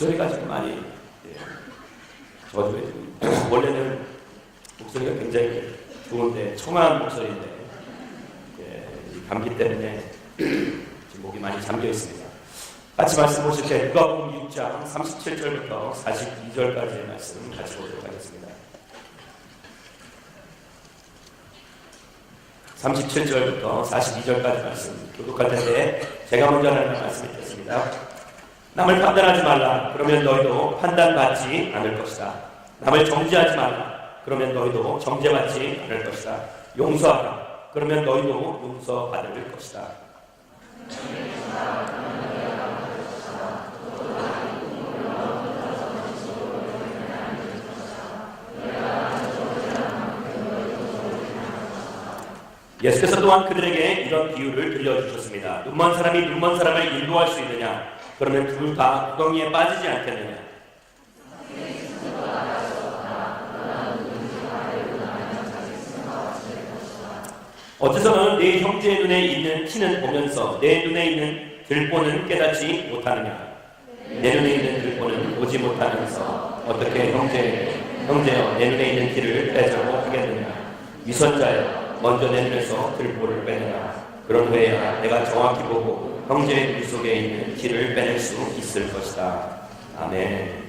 목소리가 좀 많이 저도 원래는 목소리가 굉장히 좋은데 청아한 목소리인데 이 감기 때문에 지금 목이 많이 잠겨 있습니다. 같이 말씀 보실 때 누가복음 6장 37절부터 42절까지의 말씀 같이 보도록 하겠습니다. 37절부터 42절까지 말씀 교독할 텐데 제가 먼저 하는 말씀 읽겠습니다. 남을 판단하지 말라. 그러면 너희도 판단받지 않을 것이다. 남을 정죄하지 말라. 그러면 너희도 정죄받지 않을 것이다. 용서하라. 그러면 너희도 용서받을 것이다. 예수께서 또한 그들에게 이런 비유를 들려주셨습니다. 눈먼 사람이 눈먼 사람을 인도할 수 있느냐? 그러면 둘 다 구덩이에 빠지지 않겠느냐? 어째서는 내 형제의 눈에 있는 티는 보면서 내 눈에 있는 들보는 깨닫지 못하느냐? 내 눈에 있는 들보는 보지 못하면서 어떻게 형제여 내 눈에 있는 티를 빼자고 하겠느냐? 위선자여 먼저 내 눈에서 들보를 빼내라. 그런 후에야 내가 정확히 보고 형제의 눈 속에 있는 티를 빼낼 수 있을 것이다. 아멘.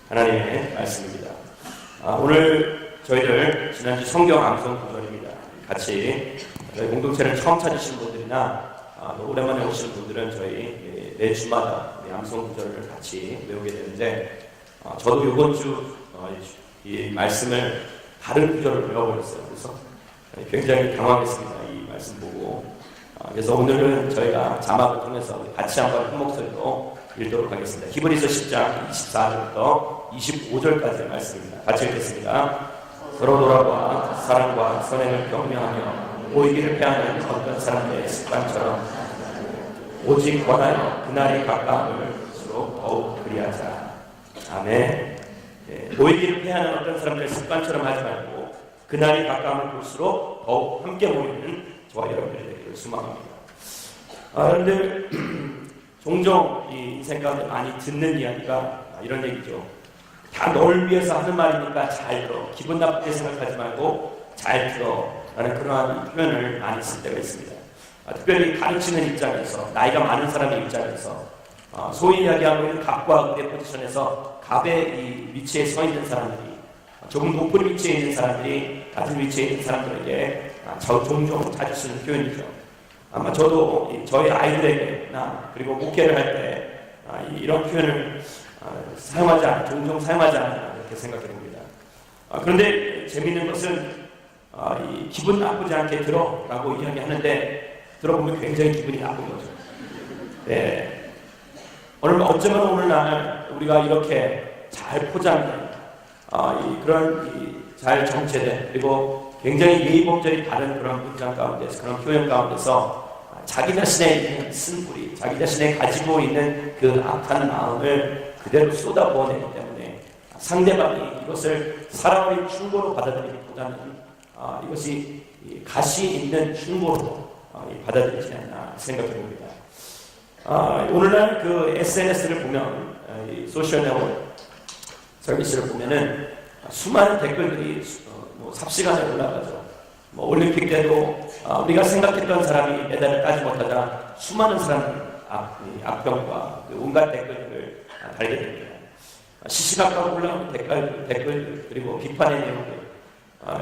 하나님의 말씀입니다. 오늘 저희들 지난주 성경 암송 구절입니다. 같이 저희 공동체를 처음 찾으신 분들이나 오랜만에 오신 분들은 저희 매 주마다 암송 구절을 같이 외우게 되는데 저도 이번 주 이 말씀을 다른 구절을 외워버렸어요. 그래서 굉장히 당황했습니다. 이 말씀 보고. 그래서 오늘은 저희가 자막을 통해서 같이 한번 한 목소리로 읽도록 하겠습니다. 히브리서 10장 24절부터 25절까지의 말씀입니다. 같이 읽겠습니다. 서로 돌아와 사랑과 선행을 격려하며 보이기를 패하는 어떤 사람들의 습관처럼 오직 원하여 그날이 가까울수록 더욱 그리하자. 아멘. 보이기를 패하는 어떤 사람들의 습관처럼 하지 말고 그날이 가까움을 볼수록 더욱 함께 모이는 저와 여러분들이 되기를 소망합니다. 그런데 종종 이 인생 가운데 많이 듣는 이야기가 이런 얘기죠. 다 널 위해서 하는 말이니까 잘 들어. 기분 나쁘게 생각하지 말고 잘 들어. 라는 그러한 표현을 많이 쓸 때가 있습니다. 특별히 가르치는 입장에서, 나이가 많은 사람의 입장에서 소위 이야기하고 있는 갑과 을의 포지션에서 갑의 이 위치에 서 있는 사람들이 조금 높은 위치에 있는 사람들이 낮은 위치에 있는 사람들에게 종종 자주 쓰는 표현이죠. 아마 저도 저희 아이들에게나 그리고 목회를 할 때 이런 표현을 종종 사용하지 않나 이렇게 생각해 봅니다. 그런데 재미있는 것은 이 기분 나쁘지 않게 들어라고 이야기하는데 들어보면 굉장히 기분이 나쁜 거죠. 네. 어쩌면 오늘날 우리가 이렇게 잘 포장된 잘 정체된 그리고 굉장히 예의범절이 다른 그런 문장 가운데서 그런 표현 가운데서 자기 자신의 있는 쓴뿌리, 자기 자신의 가지고 있는 그 악한 마음을 그대로 쏟아부어내기 때문에 상대방이 이것을 사랑의 충고로 받아들이기보다는 이것이 가시 있는 충고로 받아들이지 않나 생각해 봅니다. 오늘날 그 SNS를 보면 소셜 네트워크 서비스를 보면은 수많은 댓글들이 삽시간에 올라가죠. 올림픽 때도 우리가 생각했던 사람이 메달을 따지 못하자 수많은 사람들이 악평과 온갖 댓글들을 달게 됩니다. 시시각각 올라오는 댓글 그리고 비판의 내용들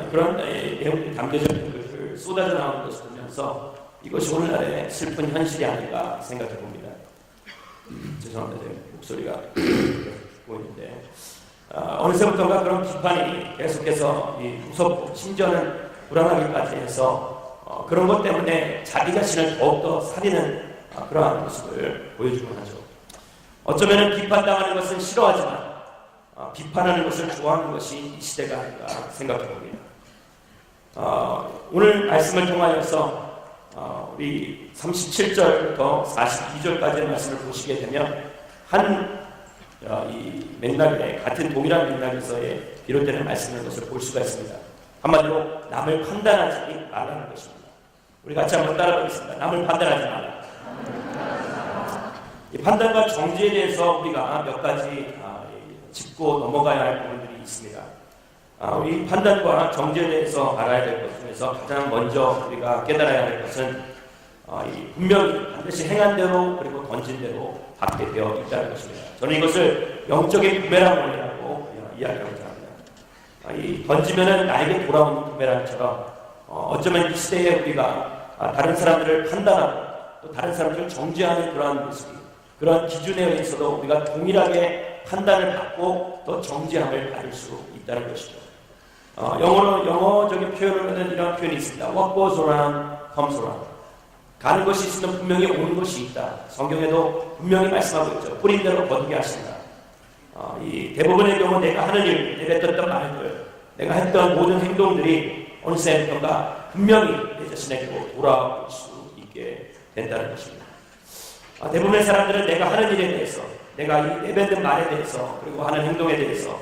그런 내용들이 담겨져 있는 것을 쏟아져 나오는 것을 보면서 이것이 오늘날의 슬픈 현실이 아닌가 생각해 봅니다. 죄송합니다. 제 목소리가 보이는데 어느새부터가 그런 비판이 계속해서 무섭고 심지어는 불안하기까지 해서 그런 것 때문에 자기 자신을 더욱더 살리는 그러한 모습을 보여주곤 하죠. 어쩌면 비판당하는 것은 싫어하지만 비판하는 것을 좋아하는 것이 이 시대가 아닌가 생각해 봅니다. 오늘 말씀을 통하여서 우리 37절부터 42절까지의 말씀을 보시게 되면 이 맥락에 같은 동일한 맥락에서의 비롯되는 말씀인 것을 볼 수가 있습니다. 한마디로 남을 판단하지 말라는 것입니다. 우리 같이 한번 따라가겠습니다. 남을 판단하지 말라. 이 판단과 정죄에 대해서 우리가 몇 가지 짚고 넘어가야 할 부분들이 있습니다. 이 판단과 정죄에 대해서 알아야 될 것 중에서 가장 먼저 우리가 깨달아야 할 것은 분명히 반드시 행한 대로 그리고 던진 대로 받게 되어 있다는 것입니다. 저는 이것을 영적인 부메랑 원리라고 이야기하고자 합니다. 이 던지면은 나에게 돌아오는 부메랑처럼 어쩌면 이 시대에 우리가 다른 사람들을 판단하고 또 다른 사람들을 정죄하는 그러한 모습이 그런 기준에 의해서도 우리가 동일하게 판단을 받고 또 정죄함을 받을 수 있다는 것이죠. 영어적인 표현으로는 이런 표현이 있습니다. What goes around comes around. 가는 것이 있으면 분명히 오는 것이 있다. 성경에도 분명히 말씀하고 있죠. 뿌린 대로 거두게 하신다. 이 대부분의 경우 내가 하는 일, 내뱉었던 말들, 내가 했던 모든 행동들이 어느새부터가 분명히 내 자신에게로 돌아올 수 있게 된다는 것입니다. 대부분의 사람들은 내가 하는 일에 대해서, 내가 이 내뱉는 말에 대해서, 그리고 하는 행동에 대해서,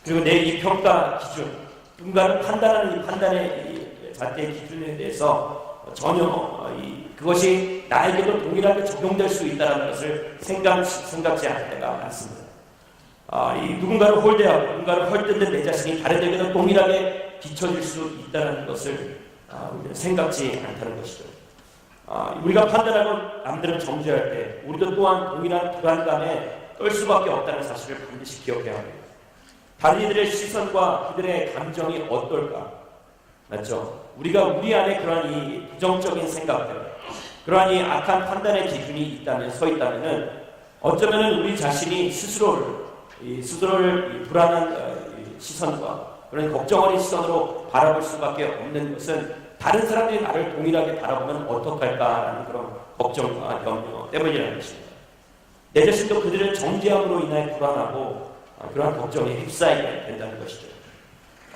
그리고 내 이 평가 기준, 누군가를 판단하는 이 판단의 잣대의 기준에 대해서 전혀 그것이 나에게도 동일하게 적용될 수 있다는 것을 생각지 않을 때가 많습니다. 누군가를 홀대하고 누군가를 헐뜯는 내 자신이 다른에게도 동일하게 비춰질 수 있다는 것을 생각지 않다는 것이죠. 우리가 판단하고 남들을 정죄할 때 우리도 또한 동일한 불안감에 떨 수밖에 없다는 사실을 반드시 기억해야 합니다. 다른 이들의 시선과 그들의 감정이 어떨까? 맞죠? 우리가 우리 안에 그러한 이 부정적인 생각들, 그러한 이 악한 판단의 기준이 서 있다면은 어쩌면은 우리 자신이 스스로를 불안한 시선과 그런 걱정 어린 시선으로 바라볼 수밖에 없는 것은 다른 사람들이 나를 동일하게 바라보면 어떡할까라는 그런 걱정과 염려 때문이라는 것입니다. 내 자신도 그들의 정죄함으로 인해 불안하고 그러한 걱정에 휩싸이게 된다는 것이죠.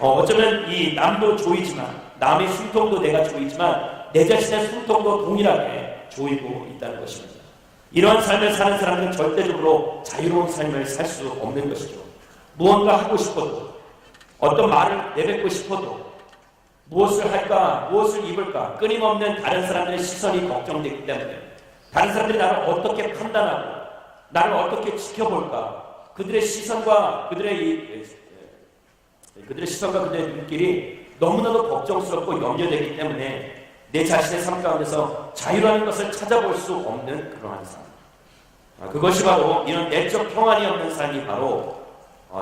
어쩌면 이 남도 조이지만 남의 숨통도 내가 조이지만 내 자신의 숨통도 동일하게 조이고 있다는 것입니다. 이러한 삶을 사는 사람은 절대적으로 자유로운 삶을 살 수 없는 것이죠. 무언가 하고 싶어도 어떤 말을 내뱉고 싶어도 무엇을 할까 무엇을 입을까 끊임없는 다른 사람들의 시선이 걱정되기 때문에 다른 사람들이 나를 어떻게 판단하고 나를 어떻게 지켜볼까 그들의 시선과 그들의 눈길이 너무나도 걱정스럽고 염려되기 때문에 내 자신의 삶 가운데서 자유라는 것을 찾아볼 수 없는 그러한 삶. 그것이 바로 이런 내적 평안이 없는 삶이 바로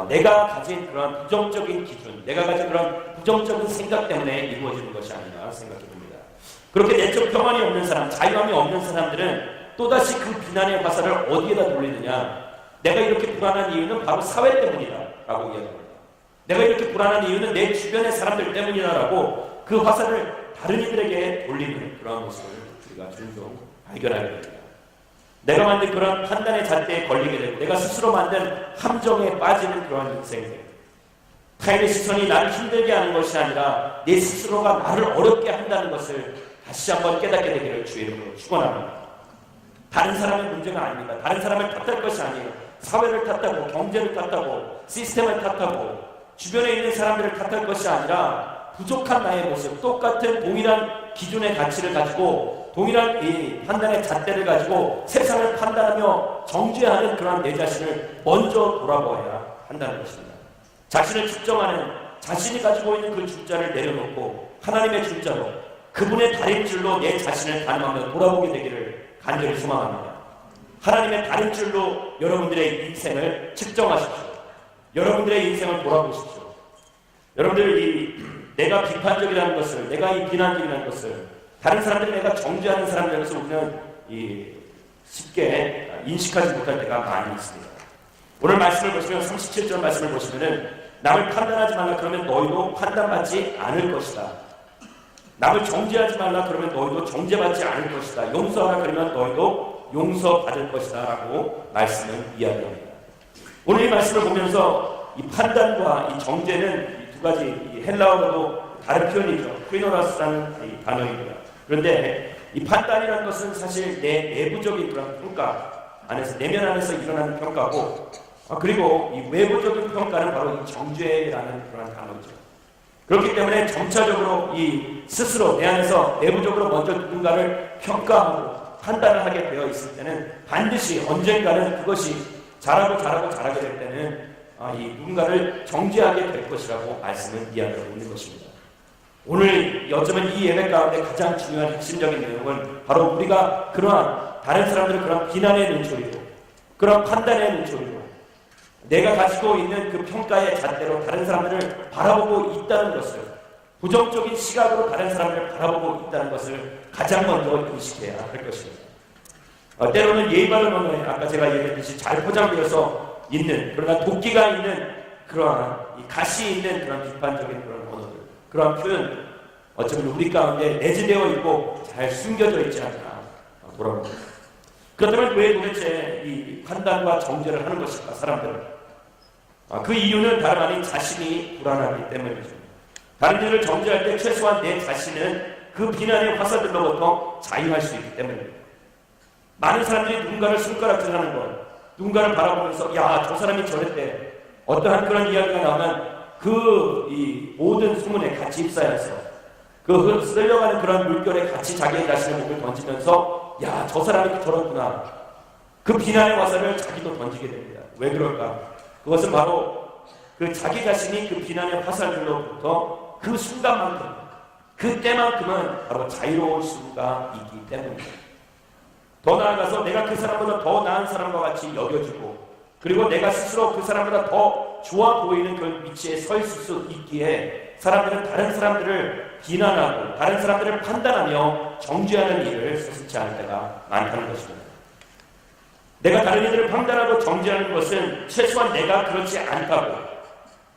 내가 가진 그런 부정적인 기준, 내가 가진 그런 부정적인 생각 때문에 이루어지는 것이 아닌가 생각해 봅니다. 그렇게 내적 평안이 없는 사람, 자유함이 없는 사람들은 또다시 그 비난의 화살을 어디에다 돌리느냐? 내가 이렇게 불안한 이유는 바로 사회 때문이다 라고 이야기합니다. 내가 이렇게 불안한 이유는 내 주변의 사람들 때문이다 라고 그 화살을 다른 이들에게 돌리는 그런 모습을 우리가 종종 발견하게 됩니다. 내가 만든 그런 판단의 잣대에 걸리게 되고 내가 스스로 만든 함정에 빠지는 그런 인생들. 타인의 시선이 나를 힘들게 하는 것이 아니라 내 스스로가 나를 어렵게 한다는 것을 다시 한번 깨닫게 되기를 주의 이름으로 축원합니다. 다른 사람의 문제가 아닙니다. 다른 사람을 탓할 것이 아니에요. 사회를 탓하고 경제를 탓하고 시스템을 탓하고 주변에 있는 사람들을 탓할 것이 아니라 부족한 나의 모습, 똑같은 동일한 기준의 가치를 가지고 동일한 이 판단의 잣대를 가지고 세상을 판단하며 정죄하는 그러한 내 자신을 먼저 돌아보아야 한다는 것입니다. 자신을 측정하는 자신이 가지고 있는 그 줄자를 내려놓고 하나님의 줄자로 그분의 다림줄로 내 자신을 가늠하며 돌아보게 되기를 간절히 소망합니다. 하나님의 다림줄로 여러분들의 인생을 측정하십시오. 여러분들의 인생을 돌아보십시오. 여러분들 내가 비판적이라는 것을, 내가 이 비난적이라는 것을, 다른 사람들이 내가 정죄하는 사람들인 것을 우리는 쉽게 인식하지 못할 때가 많이 있습니다. 오늘 말씀을 보시면 37절 말씀을 보시면은 남을 판단하지 말라 그러면 너희도 판단받지 않을 것이다. 남을 정죄하지 말라 그러면 너희도 정죄받지 않을 것이다. 용서하라 그러면 너희도 용서받을 것이다 라고 말씀을 이야기합니다. 오늘 이 말씀을 보면서 이 판단과 이 정죄는 이 두 가지 헬라어로도 다른 표현이죠. 크리노라스라는 이 단어입니다. 그런데 이 판단이라는 것은 사실 내 내부적인 그런 평가 안에서 내면 안에서 일어나는 평가고 그리고 이 외부적인 평가는 바로 이 정죄라는 그런 단어죠. 그렇기 때문에 점차적으로 이 스스로 내 안에서 내부적으로 먼저 누군가를 평가하고 판단을 하게 되어 있을 때는 반드시 언젠가는 그것이 자라게 될 때는 이 누군가를 정죄하게 될 것이라고 말씀을 이야기하고 있는 것입니다. 오늘 여쩌면 이 예배 가운데 가장 중요한 핵심적인 내용은 바로 우리가 그러한 다른 사람들을 그런 비난의 눈초리로, 그런 판단의 눈초리로, 내가 가지고 있는 그 평가의 잣대로 다른 사람들을 바라보고 있다는 것을, 부정적인 시각으로 다른 사람들을 바라보고 있다는 것을 가장 먼저 인식해야 할 것입니다. 때로는 예의 바른 언어에 아까 제가 얘기했듯이 잘 포장되어서 있는, 그러나 도끼가 있는 그러한 가시 있는 그런 비판적인 그런 언어들, 그러한 표현, 어쩌면 우리 가운데 내재되어 있고 잘 숨겨져 있지 않나 돌아봅니다. 그렇다면 왜 도대체 이 판단과 정죄를 하는 것일까, 사람들은? 그 이유는 다름 아닌 자신이 불안하기 때문이죠. 다른 일을 정죄할 때 최소한 내 자신은 그 비난의 화살들로부터 자유할 수 있기 때문입니다. 많은 사람들이 누군가를 손가락질하는 것, 누군가를 바라보면서 야, 저 사람이 저랬대, 어떠한 그런 이야기가 나오면 이 모든 소문에 같이 휩싸여서 그 쓸려가는 그런 물결에 같이 자기의 자신의 목을 던지면서 야, 저 사람이 저렇구나, 그 비난의 화살을 자기도 던지게 됩니다. 왜 그럴까? 그것은 바로 그 자기 자신이 그 비난의 화살들로부터 그 순간만큼, 그때만큼은 바로 자유로울 수가 있기 때문입니다. 더 나아가서 내가 그 사람보다 더 나은 사람과 같이 여겨지고, 그리고 내가 스스로 그 사람보다 더 좋아 보이는 그 위치에 서 있을 수 있기에 사람들은 다른 사람들을 비난하고 다른 사람들을 판단하며 정죄하는 일을 서슴지 않을 때가 많다는 것입니다. 내가 다른 이들을 판단하고 정죄하는 것은 최소한 내가 그렇지 않다고,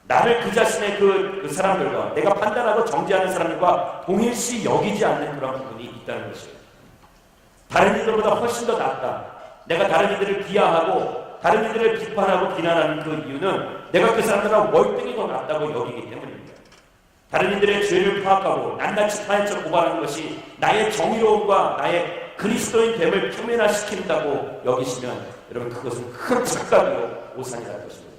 나를 그 자신의 그 사람들과, 내가 판단하고 정죄하는 사람들과 동일시 여기지 않는 그런 부분이 있다는 것이에요. 다른 이들보다 훨씬 더 낫다, 내가 다른 이들을 비하하고 다른 이들을 비판하고 비난하는 그 이유는 내가 그 사람들과 월등히 더 낫다고 여기기 때문입니다. 다른 이들의 죄를 파악하고 낱낱이 파헤쳐 고발하는 것이 나의 정의로움과 나의 그리스도인 됨을 표면화시킨다고 여기시면 여러분, 그것은 큰 착각이요 오산이라는 것입니다.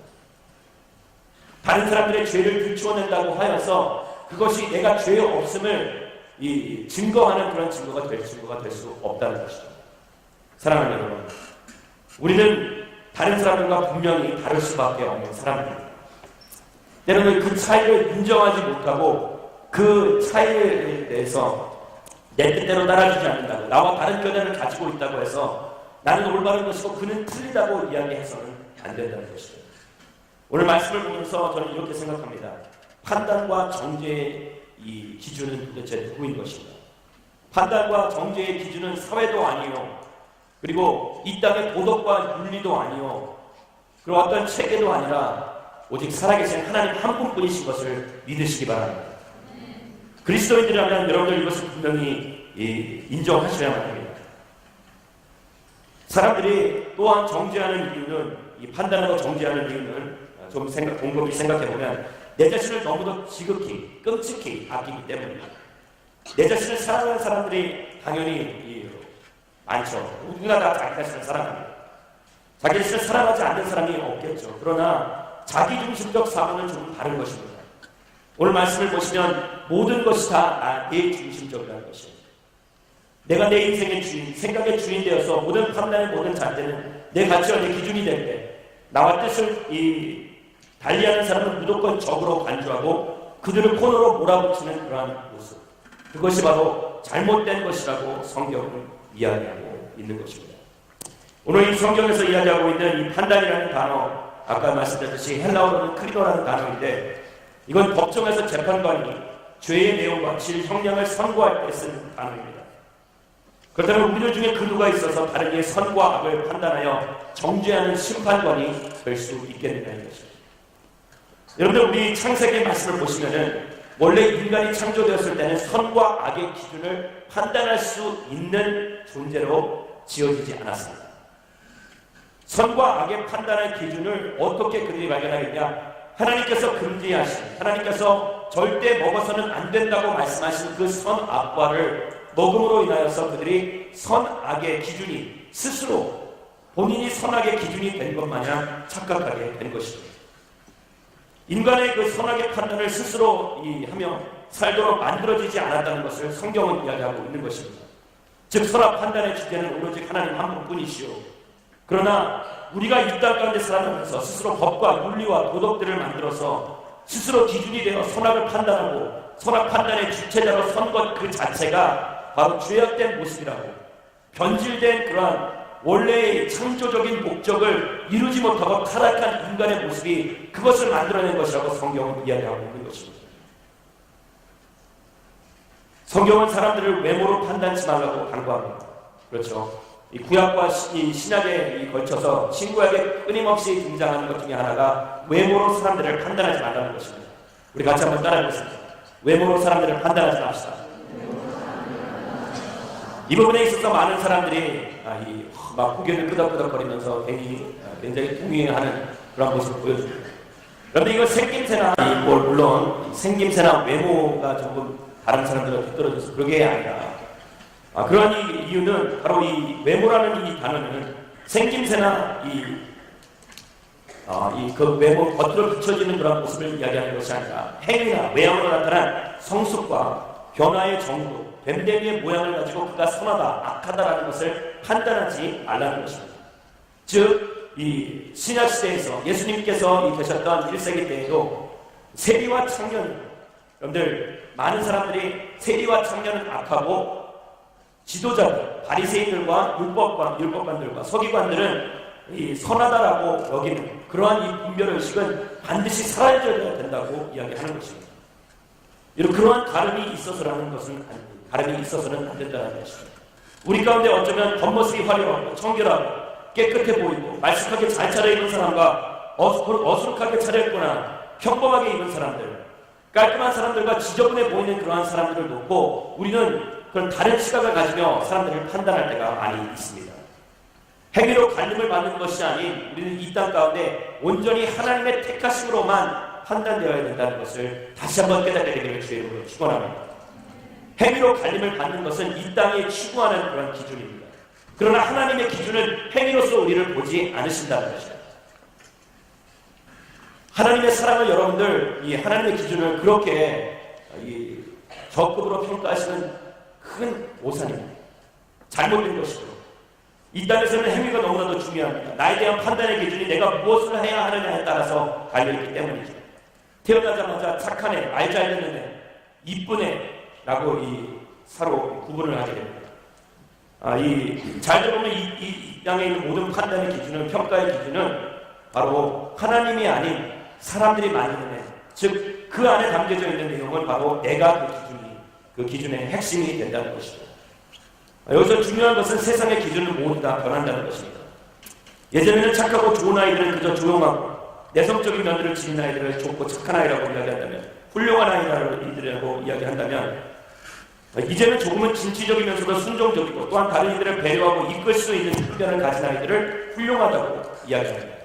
다른 사람들의 죄를 들추어낸다고 하여서 그것이 내가 죄 없음을 증거하는 그런 증거가 될 수 없다는 것이죠. 사랑하는 여러분, 우리는 다른 사람들과 분명히 다를 수밖에 없는 사람들입니다. 때로는 그 차이를 인정하지 못하고 그 차이에 대해서 내 뜻대로 따라주지 않는다고, 나와 다른 견해를 가지고 있다고 해서 나는 올바른 것이고 그는 틀리다고 이야기해서는 안 된다는 것이죠. 오늘 말씀을 보면서 저는 이렇게 생각합니다. 판단과 정죄의 이 기준은 도대체 누구인 것인가? 판단과 정죄의 기준은 사회도 아니요, 그리고 이 땅의 도덕과 윤리도 아니요, 그리고 어떤 체계도 아니라 오직 살아계신 하나님 한 분뿐이신 것을 믿으시기 바랍니다. 그리스도인들이라면 여러분들 이것을 분명히 인정하셔야만 합니다. 사람들이 또한 정죄하는 이유는, 이 판단하고 정죄하는 이유는 좀 곰곰이 생각해보면 내 자신을 너무도 지극히 끔찍히 아끼기 때문입니다. 내 자신을 사랑하는 사람들이 당연히 많죠. 누구나 다 자기 자신을 사랑합니다. 자기 자신을 사랑하지 않는 사람이 없겠죠. 그러나 자기중심적 사고는 좀 다른 것입니다. 오늘 말씀을 보시면 모든 것이 다 내 중심적이라는 것입니다. 내가 내 인생의 주인, 생각의 주인 되어서 모든 판단의 모든 잣대는 내 가치와 내 기준이 될 때 나와 뜻을 달리하는 사람은 무조건 적으로 간주하고 그들을 코너로 몰아붙이는 그러한 모습, 그것이 바로 잘못된 것이라고 성경은 이야기하고 있는 것입니다. 오늘 이 성경에서 이야기하고 있는 이 판단이라는 단어, 아까 말씀드렸듯이 헬라어로는 크리노라는 단어인데 이건 법정에서 재판관이 죄의 내용과 질, 형량을 선고할 때 쓰는 단어입니다. 그렇다면 우리들 중에 그 누가 있어서 다른 이의 선과 악을 판단하여 정죄하는 심판관이 될 수 있겠느냐는 것입니다. 여러분들, 우리 창세기 말씀을 보시면은 원래 인간이 창조되었을 때는 선과 악의 기준을 판단할 수 있는 존재로 지어지지 않았습니다. 선과 악의 판단의 기준을 어떻게 그들이 발견하겠냐? 하나님께서 금지하신, 하나님께서 절대 먹어서는 안 된다고 말씀하신 그 선악과를 먹음으로 인하여서 그들이 선악의 기준이 스스로 본인이 선악의 기준이 된 것 마냥 착각하게 된 것입니다. 인간의 그 선악의 판단을 스스로 하며 살도록 만들어지지 않았다는 것을 성경은 이야기하고 있는 것입니다. 즉 선악 판단의 주제는 오로지 하나님 한 분뿐이시오. 그러나 우리가 이 땅 가운데 살아가면서 스스로 법과 윤리와 도덕들을 만들어서 스스로 기준이 되어 선악을 판단하고 선악 판단의 주체자로 선 것 그 자체가 바로 죄악된 모습이라고, 변질된 그러한 원래의 창조적인 목적을 이루지 못하고 타락한 인간의 모습이 그것을 만들어낸 것이라고 성경은 이야기하고 있는 것입니다. 성경은 사람들을 외모로 판단치 말라고 강구합니다. 그렇죠. 이 구약과 신약에 걸쳐서 신구약에 끊임없이 등장하는 것 중에 하나가 외모로 사람들을 판단하지 말라는 것입니다. 우리 같이 한번 따라해보겠습니다. 외모로 사람들을 판단하지 맙시다. 이 부분에 있어서 많은 사람들이 막 고개를 끄덕끄덕거리면서 굉장히 동의하는 그런 모습을 보여줍니다. 그런데 이건 생김새나 물론 생김새나 외모가 조금 다른 사람들과 뒤떨어져서 그게 아니라 그러한 이유는 바로 이 외모라는 이 단어는 생김새나 그 외모 겉으로 비춰지는 그런 모습을 이야기하는 것이 아니라 행위나 외형으로 나타난 성숙과 변화의 정도, 뱀뱀이의 모양을 가지고 그가 선하다, 악하다라는 것을 판단하지 말라는 것입니다. 즉, 이 신약시대에서 예수님께서 계셨던 1세기 때에도 세리와 청년, 여러분들 많은 사람들이 세리와 청년은 악하고 지도자들, 바리새인들과 율법관들과 서기관들은 이 선하다라고 여기는 그러한 이 분별의식은 반드시 사라져야 된다고 이야기하는 것입니다. 이런 그러한 다름이 있어서는 안 된다는 것입니다. 우리 가운데 어쩌면 겉모습이 화려하고 청결하고 깨끗해 보이고 말쑥하게 잘 차려입은 사람과 어수룩하게 차려입거나 평범하게 입은 사람들, 깔끔한 사람들과 지저분해 보이는 그러한 사람들을 놓고 우리는 그런 다른 시각을 가지며 사람들을 판단할 때가 많이 있습니다. 행위로 갈림을 받는 것이 아닌 우리는 이 땅 가운데 온전히 하나님의 택하심으로만 판단되어야 된다는 것을 다시 한번 깨닫게 되기를 주의 이름으로 축원합니다. 행위로 갈림을 받는 것은 이 땅에 추구하는 그런 기준입니다. 그러나 하나님의 기준은 행위로서 우리를 보지 않으신다는 것입니다. 하나님의 사랑을 여러분들 이 하나님의 기준을 그렇게 저급으로 평가하시는 큰 오산입니다. 잘못된 것이고 이 땅에서는 행위가 너무나도 중요합니다. 나에 대한 판단의 기준이 내가 무엇을 해야 하느냐에 따라서 갈려있기 때문이죠. 태어나자마자 착한 애, 말 잘 듣는 애, 이쁜 애라고 서로 구분을 하게 됩니다. 잘 들어보면 이 땅에 있는 모든 판단의 기준은, 평가의 기준은 바로 하나님이 아닌 사람들이 만드는 애, 즉 그 안에 담겨져 있는 내용은 바로 내가 그 기준의 핵심이 된다는 것이죠. 여기서 중요한 것은 세상의 기준은 모두 다 변한다는 것입니다. 예전에는 착하고 좋은 아이들은 그저 조용하고 내성적인 면들을 지닌 아이들을 좋고 착한 아이라고 이야기한다면, 훌륭한 아이들이라고 이야기한다면, 이제는 조금은 진취적이면서도 순종적이고 또한 다른 이들을 배려하고 이끌 수 있는 특별한 가진 아이들을 훌륭하다고 이야기합니다.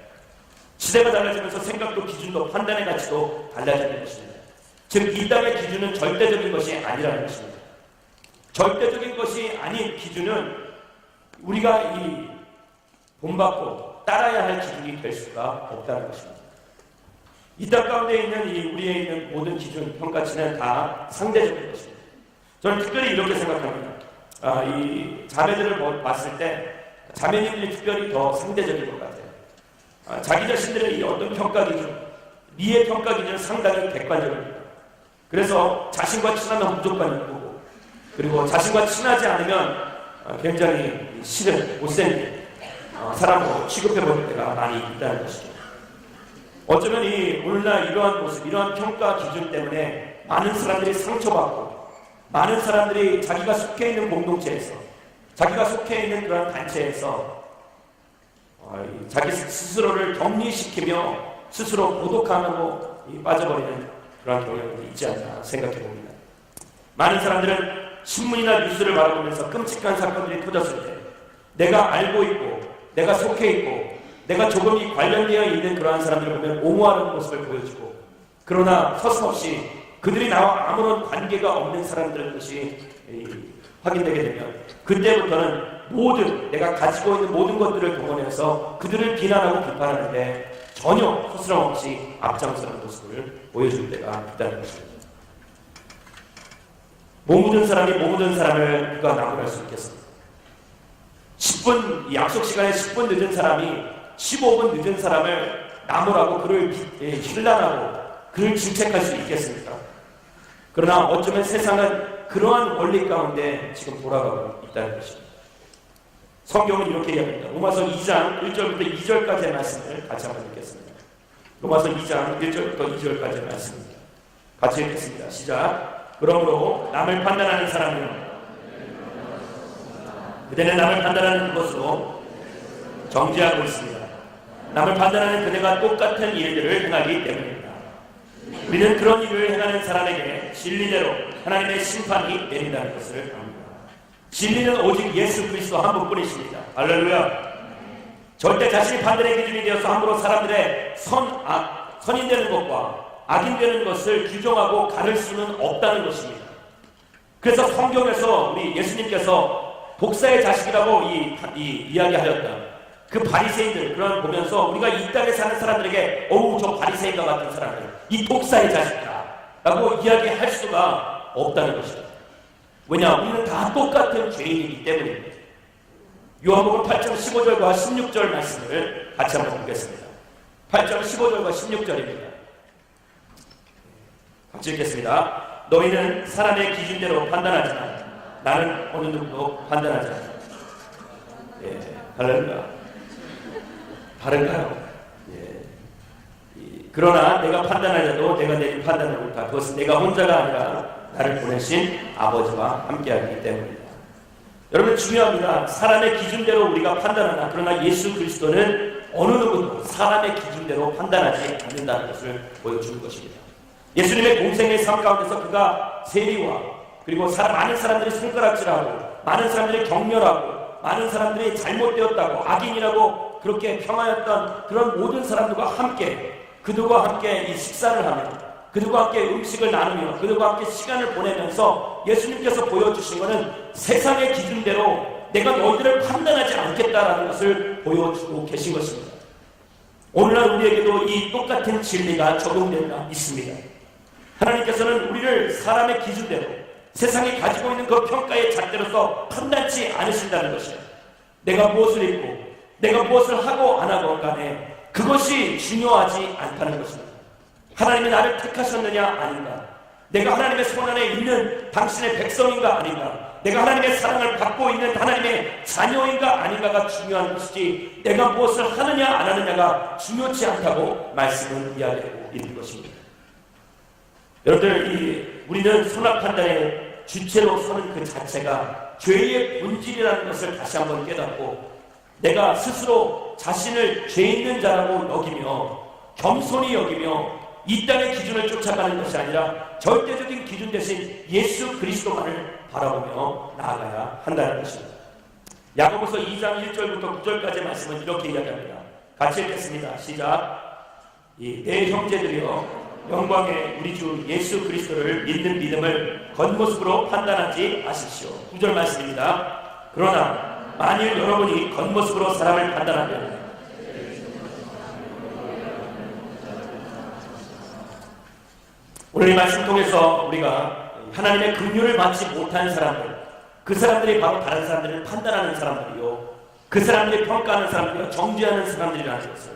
시대가 달라지면서 생각도 기준도 판단의 가치도 달라지는 것입니다. 즉 이 땅의 기준은 절대적인 것이 아니라는 것입니다. 절대적인 것이 아닌 기준은 우리가 본받고 따라야 할 기준이 될 수가 없다는 것입니다. 이 땅 가운데 있는 우리에 있는 모든 기준, 평가치는 다 상대적인 것입니다. 저는 특별히 이렇게 생각합니다. 이 자매들을 봤을 때 자매님들이 특별히 더 상대적인 것 같아요. 자기 자신들의 이 어떤 평가 기준, 미의 평가 기준은 상당히 객관적입니다. 그래서 자신과 친하면 무조건 이쁘고, 그리고 자신과 친하지 않으면 굉장히 싫은, 못생긴 사람으로 취급해버릴 때가 많이 있다는 것이죠. 어쩌면 오늘날 이러한 모습, 이러한 평가 기준 때문에 많은 사람들이 상처받고, 많은 사람들이 자기가 속해 있는 공동체에서, 자기가 속해 있는 그런 단체에서 자기 스스로를 격리시키며 스스로 고독함으로 빠져버리는 그런 경향이 있지 않나 생각해 봅니다. 많은 사람들은 신문이나 뉴스를 바라보면서 끔찍한 사건들이 터졌을 때 내가 알고 있고, 내가 속해 있고, 내가 조금 관련되어 있는 그러한 사람들을 보면 옹호하는 모습을 보여주고, 그러나 서슴없이 그들이 나와 아무런 관계가 없는 사람들의 것이 확인되게 되면 그때부터는 내가 가지고 있는 모든 것들을 동원해서 그들을 비난하고 비판하는데 전혀 허스럼 없이 앞장서는 모습을 보여줄 때가 있다는 것입니다. 못 묻은 사람이 못 묻은 사람을 누가 나무랄 수 있겠습니까? 10분, 약속 시간에 10분 늦은 사람이 15분 늦은 사람을 나무라고 그를 힐난하고 그를 질책할 수 있겠습니까? 그러나 어쩌면 세상은 그러한 원리 가운데 지금 돌아가고 있다는 것입니다. 성경은 이렇게 이야기합니다. 로마서 2장 1절부터 2절까지의 말씀을 같이 한번 읽겠습니다. 로마서 2장 1절부터 2절까지의 말씀입니다. 같이 읽겠습니다. 시작. 그러므로 남을 판단하는 사람은 그대는 남을 판단하는 것으로 정죄하고 있습니다. 남을 판단하는 그대가 똑같은 일들을 행하기 때문입니다. 우리는 그런 일을 행하는 사람에게 진리대로 하나님의 심판이 내린다는 것을 압니다. 진리는 오직 예수 그리스도 한 분뿐이십니다. 할렐루야. 절대 자신이 판단의 기준이 되어서 함부로 사람들의 선인되는 것과 악인되는 것을 규정하고 가를 수는 없다는 것입니다. 그래서 성경에서 우리 예수님께서 독사의 자식이라고 이야기하였다. 그 바리새인들 그런 보면서 우리가 이 땅에 사는 사람들에게 어우 저 바리새인과 같은 사람들 이 독사의 자식이다 라고 이야기할 수가 없다는 것입니다. 왜냐? 우리는 다 똑같은 죄인이기 때문입니다. 요한복음 8장 15절과 16절 말씀을 같이 한번 보겠습니다. 8장 15절과 16절입니다. 같이 읽겠습니다. 너희는 사람의 기준대로 판단하지만 나는 어느 누구도 판단하지 않는다. 예, 할렐루야. 다른가요? 예. 그러나 내가 판단하려도 내가 내린 판단을 못하. 그것은 내가 혼자가 아니라 나를 보내신 아버지와 함께하기 때문입니다. 여러분 중요합니다. 사람의 기준대로 우리가 판단하나 그러나 예수 그리스도는 어느 누구도 사람의 기준대로 판단하지 않는다는 것을 보여주는 것입니다. 예수님의 공생의 삶 가운데서 그가 세리와 그리고 많은 사람들이 손가락질하고 많은 사람들이 경멸하고 많은 사람들이 잘못되었다고 악인이라고 그렇게 평하였던 그런 모든 사람들과 함께 그들과 함께 이 식사를 하며 그들과 함께 음식을 나누며 그들과 함께 시간을 보내면서 예수님께서 보여주신 것은 세상의 기준대로 내가 너희들을 판단하지 않겠다라는 것을 보여주고 계신 것입니다. 오늘날 우리에게도 이 똑같은 진리가 적용되어 있습니다. 하나님께서는 우리를 사람의 기준대로 세상이 가지고 있는 그 평가의 잣대로서 판단치 않으신다는 것이에요. 내가 무엇을 입고 내가 무엇을 하고 안 하고 간에 그것이 중요하지 않다는 것입니다. 하나님이 나를 택하셨느냐 아닌가, 내가 하나님의 손안에 있는 당신의 백성인가 아닌가, 내가 하나님의 사랑을 받고 있는 하나님의 자녀인가 아닌가가 중요한 것이지 내가 무엇을 하느냐 안 하느냐가 중요치 않다고 말씀은 이야기하고 있는 것입니다. 여러분들 우리는 선악 판단의 주체로 서는 그 자체가 죄의 본질이라는 것을 다시 한번 깨닫고 내가 스스로 자신을 죄 있는 자라고 여기며 겸손히 여기며 이 땅의 기준을 쫓아가는 것이 아니라 절대적인 기준 대신 예수 그리스도만을 바라보며 나아가야 한다는 것입니다. 야고보서 2장 1절부터 9절까지의 말씀은 이렇게 이야기합니다. 같이 읽겠습니다. 시작. 내 형제들이여 영광의 우리 주 예수 그리스도를 믿는 믿음을 겉모습으로 판단하지 마십시오. 9절 말씀입니다. 그러나 만일 여러분이 겉모습으로 사람을 판단하면 오늘 이 말씀 통해서 우리가 하나님의 긍휼을 받지 못한 사람들, 그 사람들이 바로 다른 사람들을 판단하는 사람들이요, 그 사람들이 평가하는 사람들이요, 정죄하는 사람들이라는 것을,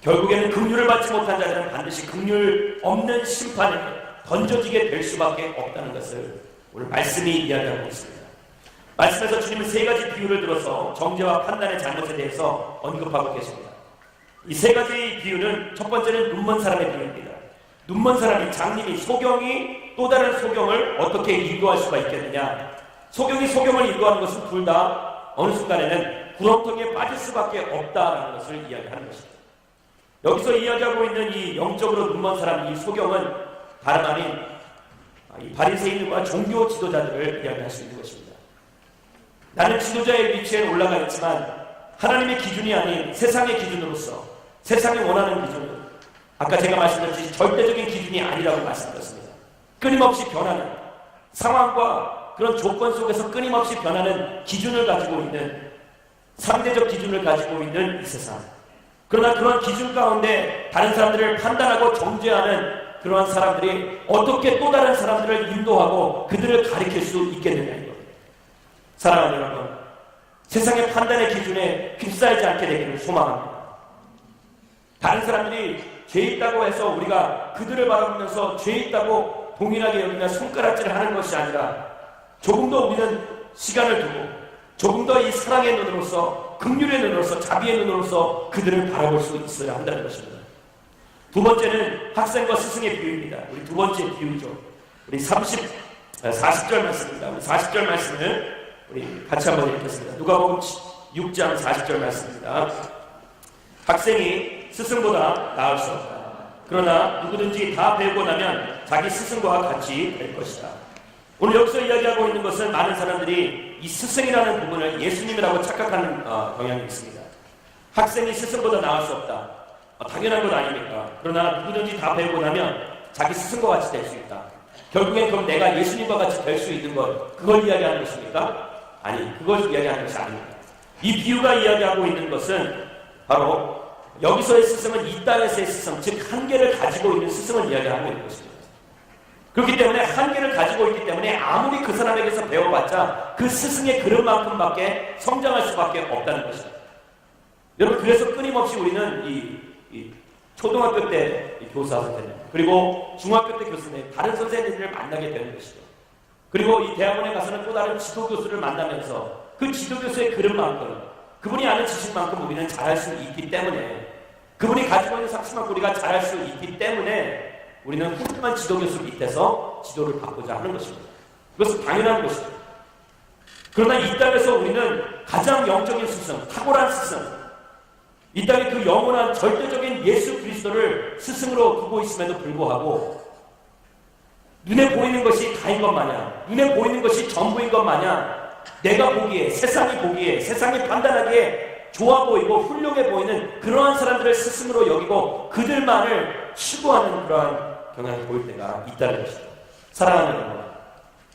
결국에는 긍휼을 받지 못한 자들은 반드시 긍휼 없는 심판에 던져지게 될 수밖에 없다는 것을 오늘 말씀이 이야기하고 있습니다. 말씀에서 주님은 세 가지 비유를 들어서 정죄와 판단의 잘못에 대해서 언급하고 계십니다. 이 세 가지 비유는 첫 번째는 눈먼 사람의 비유입니다. 눈먼 사람이 장님이 소경이 또 다른 소경을 어떻게 인도할 수가 있겠느냐. 소경이 소경을 인도하는 것은 둘 다 어느 순간에는 구렁텅이에 빠질 수밖에 없다라는 것을 이야기하는 것입니다. 여기서 이야기하고 있는 이 영적으로 눈먼 사람, 이 소경은 다름 아닌 이 바리새인들과 종교 지도자들을 이야기할 수 있는 것입니다. 나는 지도자의 위치에 올라가 있지만 하나님의 기준이 아닌 세상의 기준으로서 세상이 원하는 기준은 아까 제가 말씀드렸듯이 절대적인 기준이 아니라고 말씀드렸습니다. 끊임없이 변하는 상황과 그런 조건 속에서 끊임없이 변하는 기준을 가지고 있는 상대적 기준을 가지고 있는 이 세상. 그러나 그런 기준 가운데 다른 사람들을 판단하고 정죄하는 그러한 사람들이 어떻게 또 다른 사람들을 인도하고 그들을 가리킬 수 있겠느냐 이겁니다. 사랑하는 여러분, 세상의 판단의 기준에 휩싸이지 않게 되기를 소망합니다. 다른 사람들이 죄 있다고 해서 우리가 그들을 바라보면서 죄 있다고 동일하게 여기며 손가락질을 하는 것이 아니라 조금 더 우리는 시간을 두고 조금 더 이 사랑의 눈으로서, 긍휼의 눈으로서, 자비의 눈으로서 그들을 바라볼 수 있어야 한다는 것입니다. 두 번째는 학생과 스승의 비유입니다. 우리 두 번째 비유죠. 우리 40절 말씀입니다. 우리 40절 말씀을 우리 같이 한번 읽겠습니다. 누가복음 6장 40절 말씀입니다. 학생이 스승보다 나을 수 없다. 그러나 누구든지 다 배우고 나면 자기 스승과 같이 될 것이다. 오늘 여기서 이야기하고 있는 것은 많은 사람들이 이 스승이라는 부분을 예수님이라고 착각하는 경향이 있습니다. 학생이 스승보다 나을 수 없다. 당연한 것 아닙니까? 그러나 누구든지 다 배우고 나면 자기 스승과 같이 될 수 있다. 결국엔 그럼 내가 예수님과 같이 될 수 있는 것, 그걸 이야기하는 것입니까? 아니, 그걸 이야기하는 것이 아닙니다. 이 비유가 이야기하고 있는 것은 바로 여기서의 스승은 이 땅에서의 스승, 즉 한계를 가지고 있는 스승을 이야기하고 있는 것입니다. 그렇기 때문에 한계를 가지고 있기 때문에 아무리 그 사람에게서 배워봤자 그 스승의 그릇만큼밖에 성장할 수밖에 없다는 것입니다. 여러분, 그래서 끊임없이 우리는 이 초등학교 때 교사 선생님, 그리고 중학교 때 교수님, 다른 선생님들을 만나게 되는 것이죠. 그리고 이 대학원에 가서는 또 다른 지도교수를 만나면서 그 지도교수의 그릇만큼, 그분이 아는 지식만큼 우리는 잘할 수 있기 때문에, 그분이 가지고 있는 삭심만큼 우리가 잘할 수 있기 때문에 우리는 훌륭한 지도교수 밑에서 지도를 받고자 하는 것입니다. 그것은 당연한 것이죠. 그러나 이 땅에서 우리는 가장 영적인 스승, 탁월한 스승, 이 땅에 그 영원한 절대적인 예수 그리스도를 스승으로 두고 있음에도 불구하고 눈에 보이는 것이 다인 것 마냥, 눈에 보이는 것이 전부인 것 마냥 내가 보기에, 세상이 보기에, 세상이 판단하기에 좋아 보이고 훌륭해 보이는 그러한 사람들을 스승으로 여기고 그들만을 추구하는 그러한 경향이 보일 때가 있다는 것이죠. 사랑하는 여러분,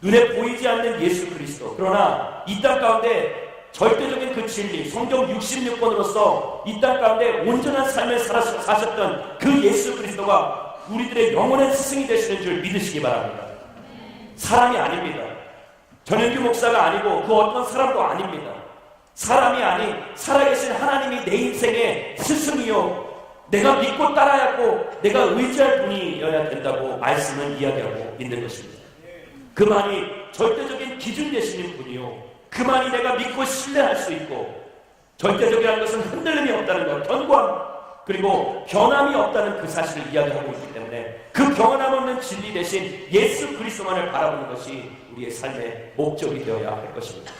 눈에 보이지 않는 예수 그리스도, 그러나 이 땅 가운데 절대적인 그 진리, 성경 66권으로서 이 땅 가운데 온전한 삶을 사셨던 그 예수 그리스도가 우리들의 영원한 스승이 되시는 줄 믿으시기 바랍니다. 사람이 아닙니다. 전현규 목사가 아니고 그 어떤 사람도 아닙니다. 사람이 아닌 살아계신 하나님이 내 인생의 스승이요, 내가 믿고 따라야고 내가 의지할 분이어야 된다고 말씀을 이야기하고 있는 것입니다. 그만이 절대적인 기준 되시는 분이요, 그만이 내가 믿고 신뢰할 수 있고, 절대적이라는 것은 흔들림이 없다는 것, 견고함, 그리고 변함이 없다는 그 사실을 이야기하고 있기 때문에 그 변함 없는 진리 대신 예수 그리스도만을 바라보는 것이 우리의 삶의 목적이 되어야 할 것입니다.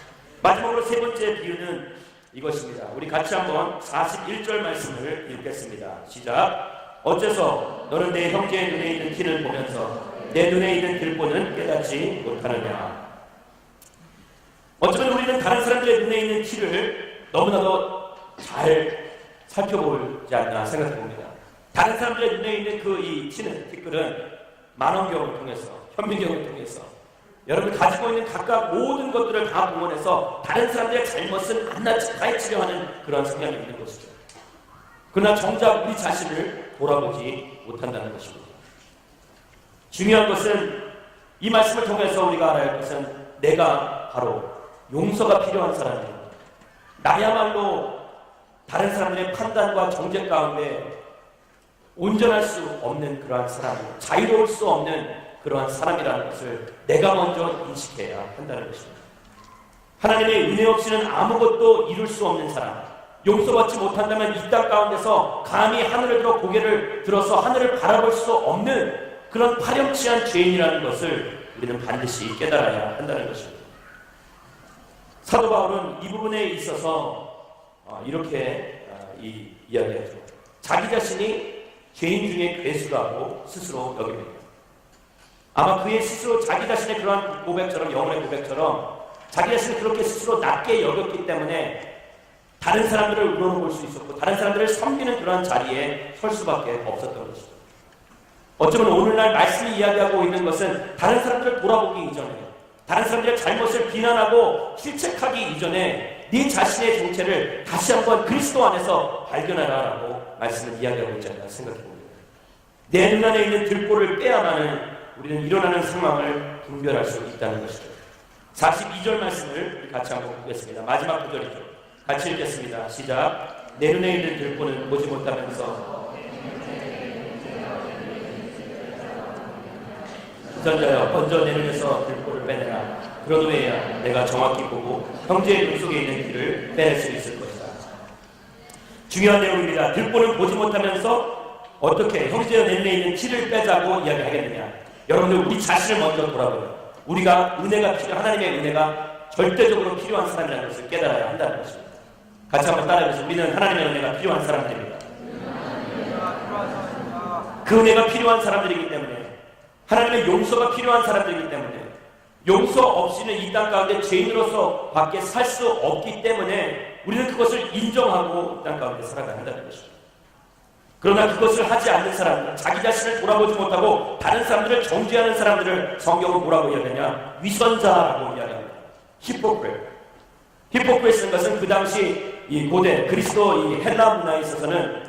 마지막으로 세 번째 비유는 이것입니다. 우리 같이 한번 41절 말씀을 읽겠습니다. 시작. 어째서 너는 내 형제의 눈에 있는 티를 보면서 내 눈에 있는 들보는 깨닫지 못하느냐. 어쩌면 우리는 다른 사람들의 눈에 있는 티를 너무나도 잘 살펴보지 않나 생각해 봅니다. 다른 사람들의 눈에 있는 그 이 티는, 티끌은 만원경을 통해서, 현미경을 통해서 여러분 가지고 있는 각각 모든 것들을 다 봉헌해서 다른 사람들의 잘못은 낱낱이 파헤치려 하는 그런 성향이 있는 것이죠. 그러나 정작 우리 자신을 돌아보지 못한다는 것입니다. 중요한 것은 이 말씀을 통해서 우리가 알아야 할 것은 내가 바로 용서가 필요한 사람이에요. 나야말로 다른 사람들의 판단과 정죄 가운데 온전할 수 없는 그러한 사람, 자유로울 수 없는 그러한 사람이라는 것을 내가 먼저 인식해야 한다는 것입니다. 하나님의 은혜 없이는 아무것도 이룰 수 없는 사람, 용서받지 못한다면 이 땅 가운데서 감히 하늘을 들어 고개를 들어서 하늘을 바라볼 수 없는 그런 파렴치한 죄인이라는 것을 우리는 반드시 깨달아야 한다는 것입니다. 사도 바울은 이 부분에 있어서 이렇게 이야기하죠. 자기 자신이 죄인 중에 괴수라고 스스로 여깁니다. 아마 그의 스스로 자기 자신의 그러한 고백처럼, 영혼의 고백처럼 자기 자신을 그렇게 스스로 낮게 여겼기 때문에 다른 사람들을 우러러볼 수 있었고 다른 사람들을 섬기는 그러한 자리에 설 수밖에 없었던 것이죠. 어쩌면 오늘날 말씀이 이야기하고 있는 것은 다른 사람들을 돌아보기 이전에, 다른 사람들의 잘못을 비난하고 실책하기 이전에 네 자신의 정체를 다시 한번 그리스도 안에서 발견하라라고 말씀을 이야기하고 있지 않나 생각해 봅니다. 내 눈 안에 있는 들보를 빼야만은 우리는 일어나는 상황을 분별할 수 있다는 것이죠. 42절 말씀을 같이 한번 보겠습니다. 마지막 구절이죠. 같이 읽겠습니다. 시작. 내 눈에 있는 들보는 보지 못하면서 선자여 먼저 내 눈에서 들보를 빼내라. 그런 후에야 내가 정확히 보고 형제의 눈 속에 있는 길을 빼낼 수 있을 것이다. 중요한 내용입니다. 들보는 보지 못하면서 어떻게 형제의 내 눈에 있는 길을 빼자고 이야기하겠느냐. 여러분들 우리 자신을 먼저 돌아보요. 우리가 은혜가 하나님의 은혜가 절대적으로 필요한 사람이라는 것을 깨달아야 한다는 것입니다. 같이 한번 따라해보세요. 우리는 하나님의 은혜가 필요한 사람들입니다. 그 은혜가 필요한 사람들이기 때문에, 하나님의 용서가 필요한 사람들이기 때문에, 용서 없이는 이 땅 가운데 죄인으로서 밖에 살 수 없기 때문에 우리는 그것을 인정하고 이 땅 가운데 살아가야 한다는 것입니다. 그러나 그것을 하지 않는 사람들, 자기 자신을 돌아보지 못하고 다른 사람들을 정죄하는 사람들을 성경은 뭐라고 이야기하냐? 위선자라고 이야기합니다. 히포크리스는 것은 그 당시 이 고대 그리스도 이 헬라 문화에 있어서는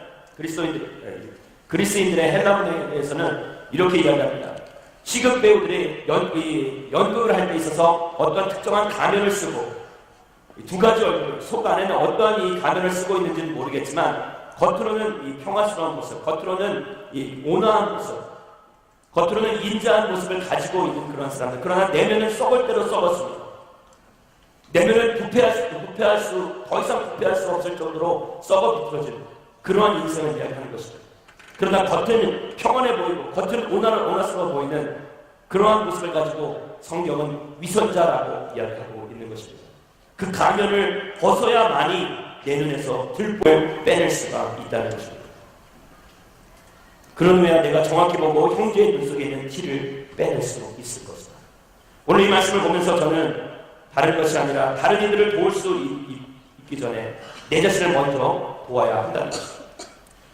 그리스인들의 헬라 문화에서는 이렇게 이야기합니다. 시극 배우들이 연극을 할 때 있어서 어떤 특정한 가면을 쓰고 두 가지 얼굴, 속 안에는 어떠한 이 가면을 쓰고 있는지는 모르겠지만 겉으로는 이 평화스러운 모습, 겉으로는 이 온화한 모습, 겉으로는 인자한 모습을 가지고 있는 그런 사람들. 그러나 내면은 썩을 대로 썩었습니다. 내면을 더 이상 부패할 수 없을 정도로 썩어 비틀어진 그러한 인생을 이야기하는 것입니다. 그러나 겉은 평안해 보이고 겉은 온화스러워 보이는 그러한 모습을 가지고 성경은 위선자라고 이야기하고 있는 것입니다. 그 가면을 벗어야만이 내 눈에서 들보를 빼낼 수가 있다는 것입니다. 그런 후에야 내가 정확히 보고 형제의 눈 속에 있는 티를 빼낼 수 있을 것이다. 오늘 이 말씀을 보면서 저는 다른 것이 아니라 다른 이들을 도울 수 있기 전에 내 자신을 먼저 도와야 한다는 것입니다.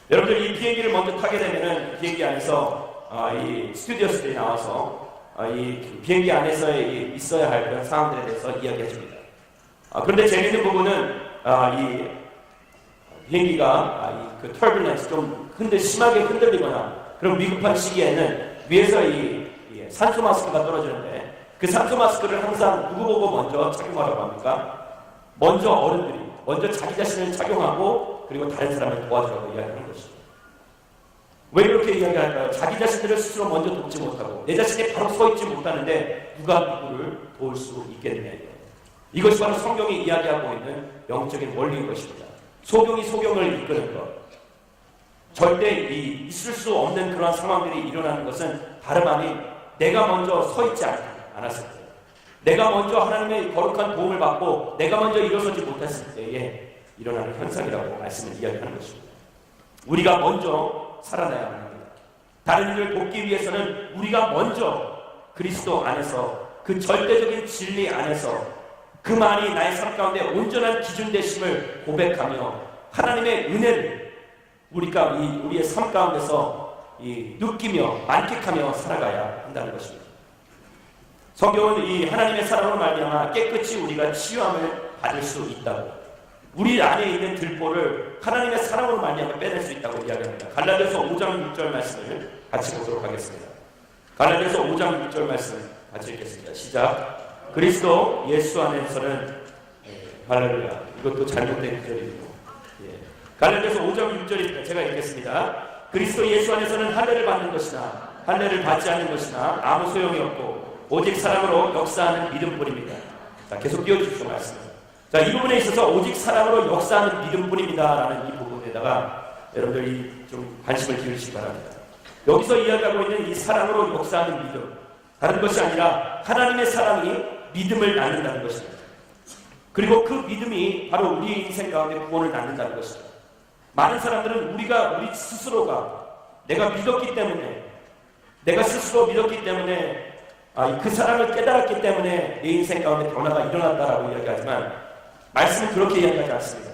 여러분들 이 비행기를 먼저 타게 되면은 비행기 안에서 이 스튜디오스들이 나와서 이 비행기 안에서 있어야 할 그런 상황들에 대해서 이야기해 줍니다. 그런데 재미있는 부분은 이 비행기가 그 터뷸런스 좀 심하게 흔들리거나 그런 위급한 시기에는 위에서 이 산소 마스크가 떨어지는데 그 산소 마스크를 항상 누구 보고 먼저 착용하라고 합니까? 먼저 어른들이 먼저 자기 자신을 착용하고 그리고 다른 사람을 도와주라고 이야기하는 것입니다. 왜 이렇게 이야기할까요? 자기 자신들을 스스로 먼저 돕지 못하고 내 자신이 바로 서 있지 못하는데 누가 누구를 도울 수 있겠느냐. 이것이 바로 성경이 이야기하고 있는 영적인 원리인 것입니다. 소경이 소경을 이끄는 것. 절대 있을 수 없는 그러한 상황들이 일어나는 것은 다름 아닌 내가 먼저 서 있지 않았을 때, 내가 먼저 하나님의 거룩한 도움을 받고 내가 먼저 일어서지 못했을 때에 일어나는 현상이라고 말씀을 이야기하는 것입니다. 우리가 먼저 살아나야 합니다. 다른 이를 돕기 위해서는 우리가 먼저 그리스도 안에서 그 절대적인 진리 안에서 그만이 나의 삶 가운데 온전한 기준 되심을 고백하며 하나님의 은혜를 우리의 삶 가운데서 느끼며 만끽하며 살아가야 한다는 것입니다. 성경은 이 하나님의 사랑으로 말미암아 깨끗이 우리가 치유함을 받을 수 있다고, 우리 안에 있는 들보를 하나님의 사랑으로 말미암아 빼낼 수 있다고 이야기합니다. 갈라디아서 5장 6절 말씀을 같이 보도록 하겠습니다. 갈라디아서 5장 6절 말씀 같이 읽겠습니다. 시작. 그리스도 예수 안에서는 할렐루야. 이것도 잘못된 구절이고 갈라디아서 5장 6절입니다. 제가 읽겠습니다. 그리스도 예수 안에서는 할례를 받는 것이나 할례를 받지 않는 것이나 아무 소용이 없고 오직 사랑으로 역사하는 믿음뿐입니다. 자, 계속 띄워주십시오. 말씀. 자, 이 부분에 있어서 오직 사랑으로 역사하는 믿음뿐입니다 라는 이 부분에다가 여러분들이 좀 관심을 기울이시기 바랍니다. 여기서 이야기하고 있는 이 사랑으로 역사하는 믿음, 다른 것이 아니라 하나님의 사랑이 믿음을 낳는다는 것입니다. 그리고 그 믿음이 바로 우리의 인생 가운데 구원을 낳는다는 것입니다. 많은 사람들은 우리 스스로가 내가 믿었기 때문에, 내가 스스로 믿었기 때문에 그 사랑을 깨달았기 때문에 내 인생 가운데 변화가 일어났다라고 이야기하지만 말씀은 그렇게 이야기하지 않습니다.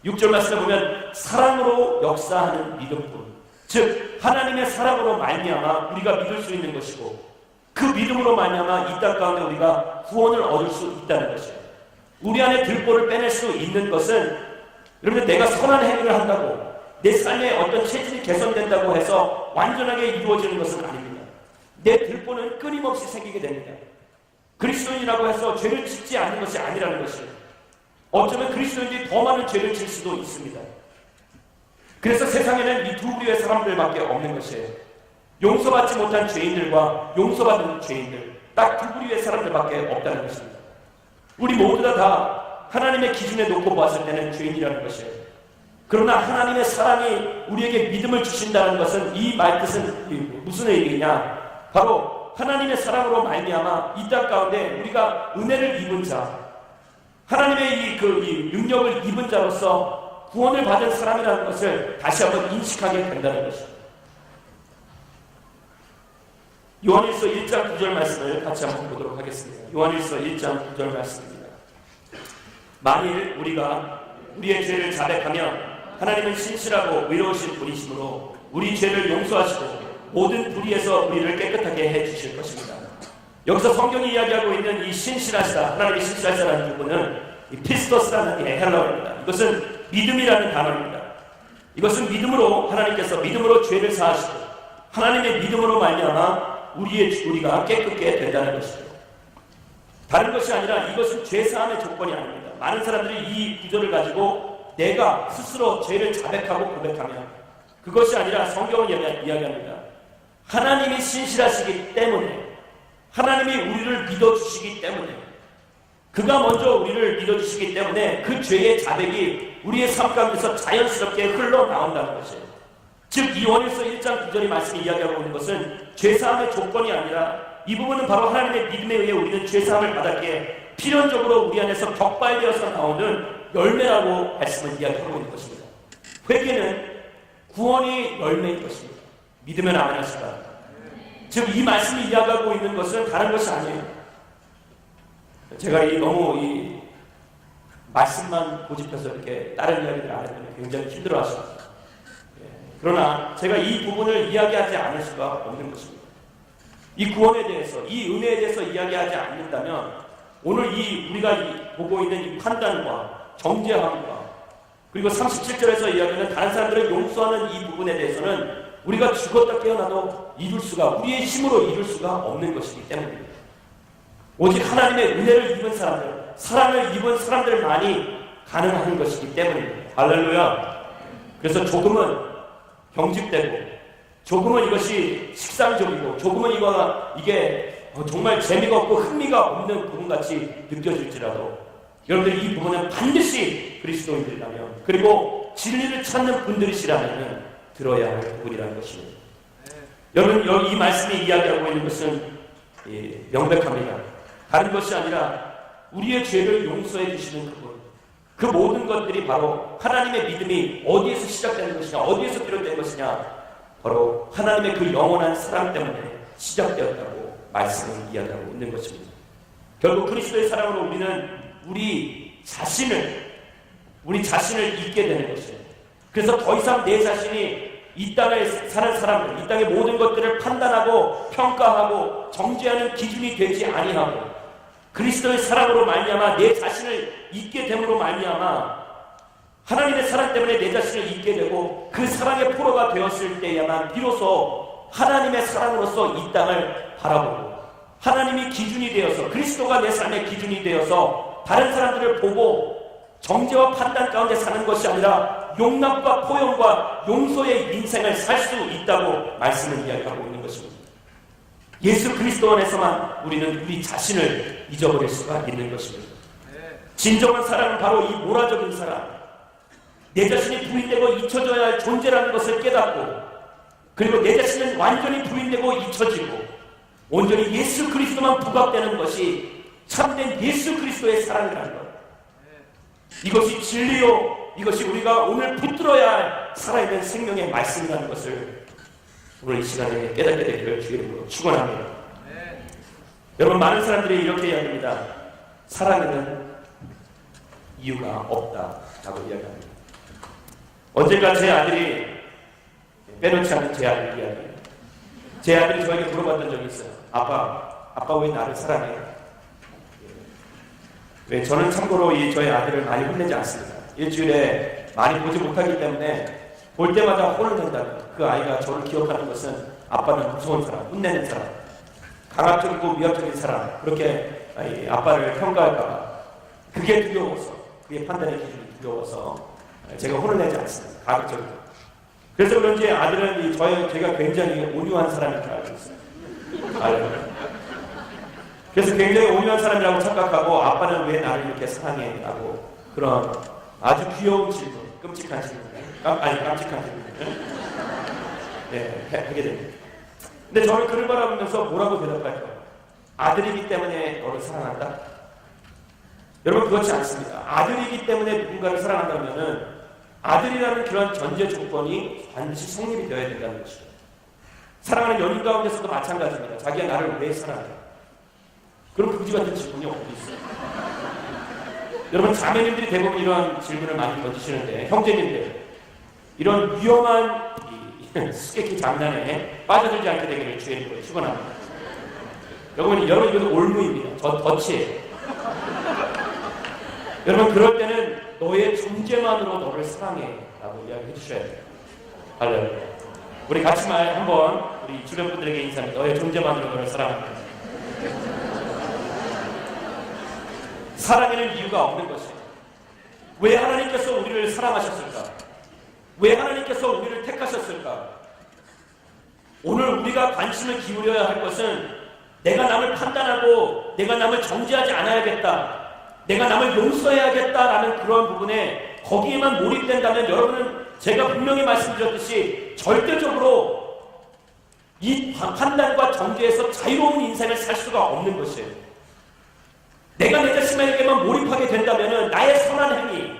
6절 말씀에 보면 사랑으로 역사하는 믿음뿐, 즉 하나님의 사랑으로 말미암아 우리가 믿을 수 있는 것이고 그 믿음으로 말미암아 이 땅 가운데 우리가 구원을 얻을 수 있다는 것이에요. 우리 안에 들보를 빼낼 수 있는 것은 여러분 내가 선한 행위를 한다고 내 삶에 어떤 체질이 개선된다고 해서 완전하게 이루어지는 것은 아닙니다. 내 들보는 끊임없이 생기게 됩니다. 그리스도인이라고 해서 죄를 짓지 않는 것이 아니라는 것이에요. 어쩌면 그리스도인들이 더 많은 죄를 질 수도 있습니다. 그래서 세상에는 이 두 부류의 사람들밖에 없는 것이에요. 용서받지 못한 죄인들과 용서받은 죄인들, 딱 두 부류의 사람들밖에 없다는 것입니다. 우리 모두가 다 하나님의 기준에 놓고 보았을 때는 죄인이라는 것이에요. 그러나 하나님의 사랑이 우리에게 믿음을 주신다는 것은, 이 말뜻은 무슨 의미냐? 바로 하나님의 사랑으로 말미암아 이 땅 가운데 우리가 은혜를 입은 자, 하나님의 이 능력을 입은 자로서 구원을 받은 사람이라는 것을 다시 한번 인식하게 된다는 것입니다. 요한일서 1장 9절 말씀을 같이 한번 보도록 하겠습니다. 요한일서 1장 9절 말씀입니다. 만일 우리가 우리의 죄를 자백하면 하나님은 신실하고 의로우신 분이시므로 우리 죄를 용서하시고 모든 불의에서 우리를 깨끗하게 해주실 것입니다. 여기서 성경이 이야기하고 있는 이 신실하시다, 하나님이 신실하시다라는 부분은 이 피스토스라는 헬라어입니다. 이것은 믿음이라는 단어입니다. 이것은 믿음으로, 하나님께서 믿음으로 죄를 사하시고 하나님의 믿음으로 말미암아 우리가 깨끗게 된다는 것이죠. 다른 것이 아니라 이것은 죄사함의 조건이 아닙니다. 많은 사람들이 이 구절을 가지고 내가 스스로 죄를 자백하고 고백하면, 그것이 아니라 성경은 이야기합니다. 하나님이 신실하시기 때문에, 하나님이 우리를 믿어주시기 때문에, 그가 먼저 우리를 믿어주시기 때문에 그 죄의 자백이 우리의 삶 가운데서 자연스럽게 흘러나온다는 것이에요. 즉, 이 요한일서 1장 9절의 말씀이 이야기하고 있는 것은 죄사함의 조건이 아니라, 이 부분은 바로 하나님의 믿음에 의해 우리는 죄사함을 받았기에 필연적으로 우리 안에서 격발되어서 나오는 열매라고 말씀을 이야기하고 있는 것입니다. 회개는 구원이 열매인 것입니다. 믿으면 아멘 하시다. 즉, 이 말씀이 이야기하고 있는 것은 다른 것이 아니에요. 제가 너무 이 말씀만 고집해서 이렇게 다른 이야기를 안 하면 굉장히 힘들어 하십니다. 그러나 제가 이 부분을 이야기하지 않을 수가 없는 것입니다. 이 구원에 대해서, 이 은혜에 대해서 이야기하지 않는다면 오늘 우리가 보고 있는 이 판단과 정죄함과, 그리고 37절에서 이야기하는 다른 사람들을 용서하는 이 부분에 대해서는 우리가 죽었다 깨어나도 우리의 힘으로 이룰 수가 없는 것이기 때문입니다. 오직 하나님의 은혜를 입은 사람들, 사랑을 입은 사람들만이 가능한 것이기 때문입니다. 할렐루야. 그래서 조금은 경직되고, 조금은 이것이 식상적이고, 조금은 이게 정말 재미가 없고 흥미가 없는 부분같이 느껴질지라도, 여러분들 이 부분은 반드시 그리스도인들이라면, 그리고 진리를 찾는 분들이시라면 들어야 할 부분이라는 것입니다. 여러분, 여기 이 말씀이 이야기하고 있는 것은 명백합니다. 다른 것이 아니라 우리의 죄를 용서해 주시는 그분, 그 모든 것들이 바로 하나님의 믿음이 어디에서 시작되는 것이냐, 어디에서 비롯된 것이냐, 바로 하나님의 그 영원한 사랑 때문에 시작되었다고 말씀을 이야기하고 있는 것입니다. 결국 그리스도의 사랑으로 우리는 우리 자신을 잊게 되는 것이에요. 그래서 더 이상 내 자신이 이 땅에 사는 사람들, 이 땅의 모든 것들을 판단하고 평가하고 정죄하는 기준이 되지 아니하고, 그리스도의 사랑으로 말미암아 내 자신을 잊게 됨으로 말미암아 하나님의 사랑 때문에 내 자신을 잊게 되고, 그 사랑의 포로가 되었을 때야만 비로소 하나님의 사랑으로서 이 땅을 바라보고, 하나님이 기준이 되어서, 그리스도가 내 삶의 기준이 되어서 다른 사람들을 보고 정죄와 판단 가운데 사는 것이 아니라 용납과 포용과 용서의 인생을 살 수 있다고 말씀을 이야기하고 있는 것입니다. 예수 그리스도 안에서만 우리는 우리 자신을 잊어버릴 수가 있는 것입니다. 진정한 사랑은 바로 이 모라적인 사랑, 내 자신이 부인되고 잊혀져야 할 존재라는 것을 깨닫고, 그리고 내 자신은 완전히 부인되고 잊혀지고 온전히 예수 그리스도만 부각되는 것이 참된 예수 그리스도의 사랑이라는 것, 이것이 진리요, 이것이 우리가 오늘 붙들어야 할 살아있는 생명의 말씀이라는 것을 오늘 이 시간에 깨닫게 되기를 주의 이름으로 축원합니다. 여러분, 많은 사람들이 이렇게 이야기합니다. 사랑에는 이유가 없다라고 이야기합니다. 언젠가 제 아들이, 빼놓지 않는 제 아들 이야기, 제 아들이 저에게 물어봤던 적이 있어요. 아빠 왜 나를 사랑해? 왜? 저는 참고로 저희 아들을 많이 혼내지 않습니다. 일주일에 많이 보지 못하기 때문에 볼 때마다 혼을 낸다는, 그 아이가 저를 기억하는 것은 아빠는 무서운 사람, 혼내는 사람, 강압적이고 위압적인 사람, 그렇게 아빠를 평가할까봐 그게 두려워서, 그의 판단의 기준이 두려워서 제가 혼을 내지 않습니다. 가급적으로. 그래서 그런지 아들은 제가 굉장히 온유한 사람인 줄 알고 있어요. 그래서 굉장히 온유한 사람이라고 착각하고 아빠는 왜 나를 이렇게 사랑해? 라고 그런 아주 귀여운 질문, 끔찍한 질문, 깜찍한 질문 네, 하게 됩니다. 근데 저는 그를 바라보면서 뭐라고 대답할까요? 아들이기 때문에 너를 사랑한다? 여러분 그렇지 않습니다. 아들이기 때문에 누군가를 사랑한다면은 아들이라는 그런 전제 조건이 반드시 성립이 되어야 된다는 것이죠. 사랑하는 연인 가운데서도 마찬가지입니다. 자기가 나를 왜 사랑해? 그럼 그지 같은 질문이 어디 있어요? 여러분 자매님들이 대부분 이런 질문을 많이 던지시는데 형제님들 이런 위험한 수수께끼 장난에 빠져들지 않게 되기를 주의 이름으로 축원합니다. 여러분 이것도 올무입니다. 덫이에요. 여러분 그럴 때는 너의 존재만으로 너를 사랑해 라고 이야기해 주셔야 돼요. 할렐루야. 우리 같이 한번 우리 주변 분들에게 인사합니다. 너의 존재만으로 너를 사랑합니다. 사랑에는 이유가 없는 것이에요. 왜 하나님께서 우리를 사랑하셨을까? 왜 하나님께서 우리를 택하셨을까? 오늘 우리가 관심을 기울여야 할 것은 내가 남을 판단하고 내가 남을 정죄하지 않아야겠다. 내가 남을 용서해야겠다라는 그런 부분에 거기에만 몰입된다면 여러분은 제가 분명히 말씀드렸듯이 절대적으로 이 판단과 정죄에서 자유로운 인생을 살 수가 없는 것이에요. 내가 내 자신에게만 몰입하게 된다면 나의 선한 행위,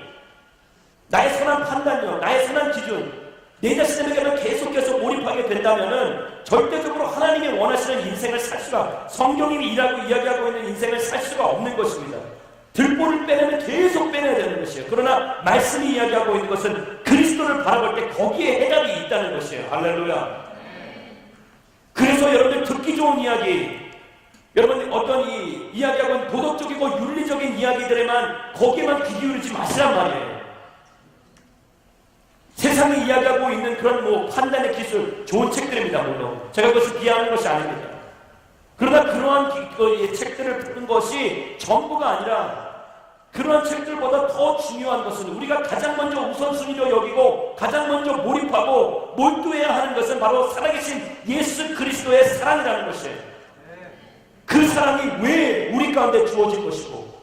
나의 선한 판단력, 나의 선한 기준, 내 자신에게만 계속 몰입하게 된다면 절대적으로 하나님이 원하시는 인생을 살 수가, 성경이 이야기하고 있는 인생을 살 수가 없는 것입니다. 들보를 빼내면 계속 빼내야 되는 것이에요. 그러나 말씀이 이야기하고 있는 것은 그리스도를 바라볼 때 거기에 해답이 있다는 것이에요. 할렐루야. 그래서 여러분들 듣기 좋은 이야기, 여러분 어떤 이야기하고 있는 도덕적이고 윤리적인 이야기들에만 거기에만 귀 기울이지 마시란 말이에요. 세상이 이야기하고 있는 그런 판단의 기술, 좋은 책들입니다. 물론 제가 그것을 비하하는 것이 아닙니다. 그러나 그러한 책들을 푸는 것이 전부가 아니라 그러한 책들보다 더 중요한 것은 우리가 가장 먼저 우선순위로 여기고 가장 먼저 몰입하고 몰두해야 하는 것은 바로 살아계신 예수 그리스도의 사랑이라는 것이에요. 그 사랑이 왜 우리 가운데 주어진 것이고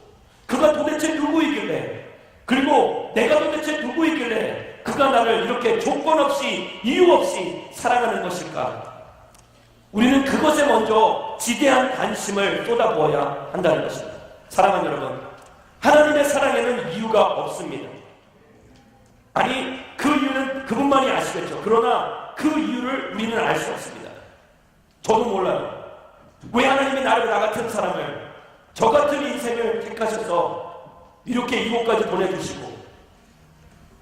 그가 도대체 누구이길래, 그리고 내가 도대체 누구이길래 그가 나를 이렇게 조건 없이 이유 없이 사랑하는 것일까? 우리는 그것에 먼저 지대한 관심을 쏟아부어야 한다는 것입니다. 사랑하는 여러분, 하나님의 사랑에는 이유가 없습니다. 아니, 그 이유는 그분만이 아시겠죠. 그러나 그 이유를 우리는 알 수 없습니다. 저도 몰라요. 왜 하나님이 나를, 나 같은 사람을, 저 같은 인생을 택하셔서 이렇게 이곳까지 보내주시고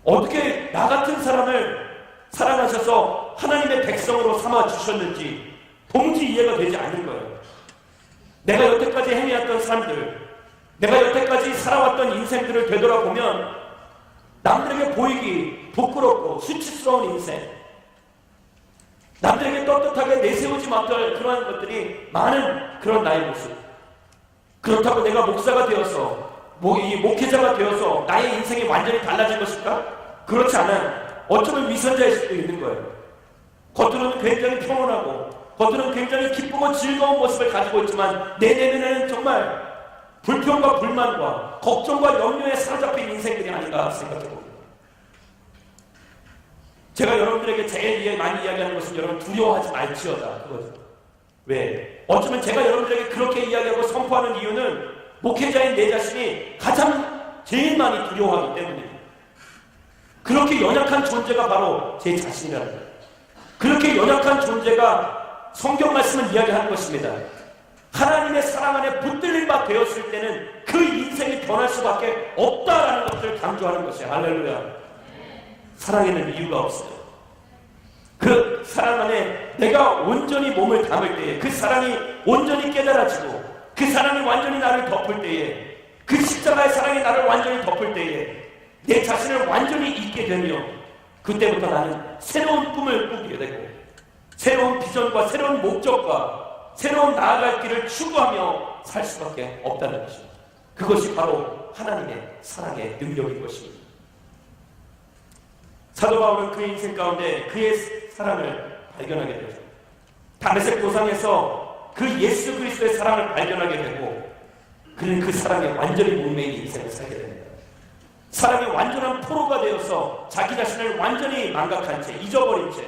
어떻게 나 같은 사람을 사랑하셔서 하나님의 백성으로 삼아주셨는지 도무지 이해가 되지 않는 거예요. 내가 여태까지 행해왔던 삶들, 내가 여태까지 살아왔던 인생들을 되돌아보면 남들에게 보이기 부끄럽고 수치스러운 인생, 남들에게 떳떳하게 내세우지 못할 그러한 것들이 많은 그런 나의 모습. 그렇다고 내가 목사가 되어서 이 목회자가 되어서 나의 인생이 완전히 달라진 것일까? 그렇지 않아요. 어쩌면 위선자일 수도 있는 거예요. 겉으로는 굉장히 평온하고 겉으로는 굉장히 기쁘고 즐거운 모습을 가지고 있지만 내 내면에는 정말 불평과 불만과 걱정과 염려에 사로잡힌 인생들이 아닌가 생각해봅니다. 제가 여러분들에게 제일 많이 이야기하는 것은 여러분 두려워하지 말지어다 그거죠. 왜? 어쩌면 제가 여러분들에게 그렇게 이야기하고 선포하는 이유는 목회자인 내 자신이 가장 제일 많이 두려워하기 때문입니다. 그렇게 연약한 존재가 바로 제 자신이라는 거예요. 그렇게 연약한 존재가 성경 말씀을 이야기하는 것입니다. 하나님의 사랑 안에 붙들린 바 되었을 때는 그 인생이 변할 수밖에 없다라는 것을 강조하는 것이에요. 할렐루야. 사랑에는 이유가 없어요. 그 사랑 안에 내가 온전히 몸을 담을 때에, 그 사랑이 온전히 깨달아지고 그 사랑이 완전히 나를 덮을 때에, 그 십자가의 사랑이 나를 완전히 덮을 때에 내 자신을 완전히 잊게 되며 그때부터 나는 새로운 꿈을 꾸게 되고 새로운 비전과 새로운 목적과 새로운 나아갈 길을 추구하며 살 수밖에 없다는 것입니다. 그것이 바로 하나님의 사랑의 능력인 것입니다. 사도 바울은 그의 인생 가운데 그의 사랑을 발견하게 되죠. 다메섹 도상에서 그 예수 그리스도의 사랑을 발견하게 되고 그는 그 사랑에 완전히 목매인 인생을 살게 됩니다. 사랑의 완전한 포로가 되어서 자기 자신을 완전히 망각한 채 잊어버린 채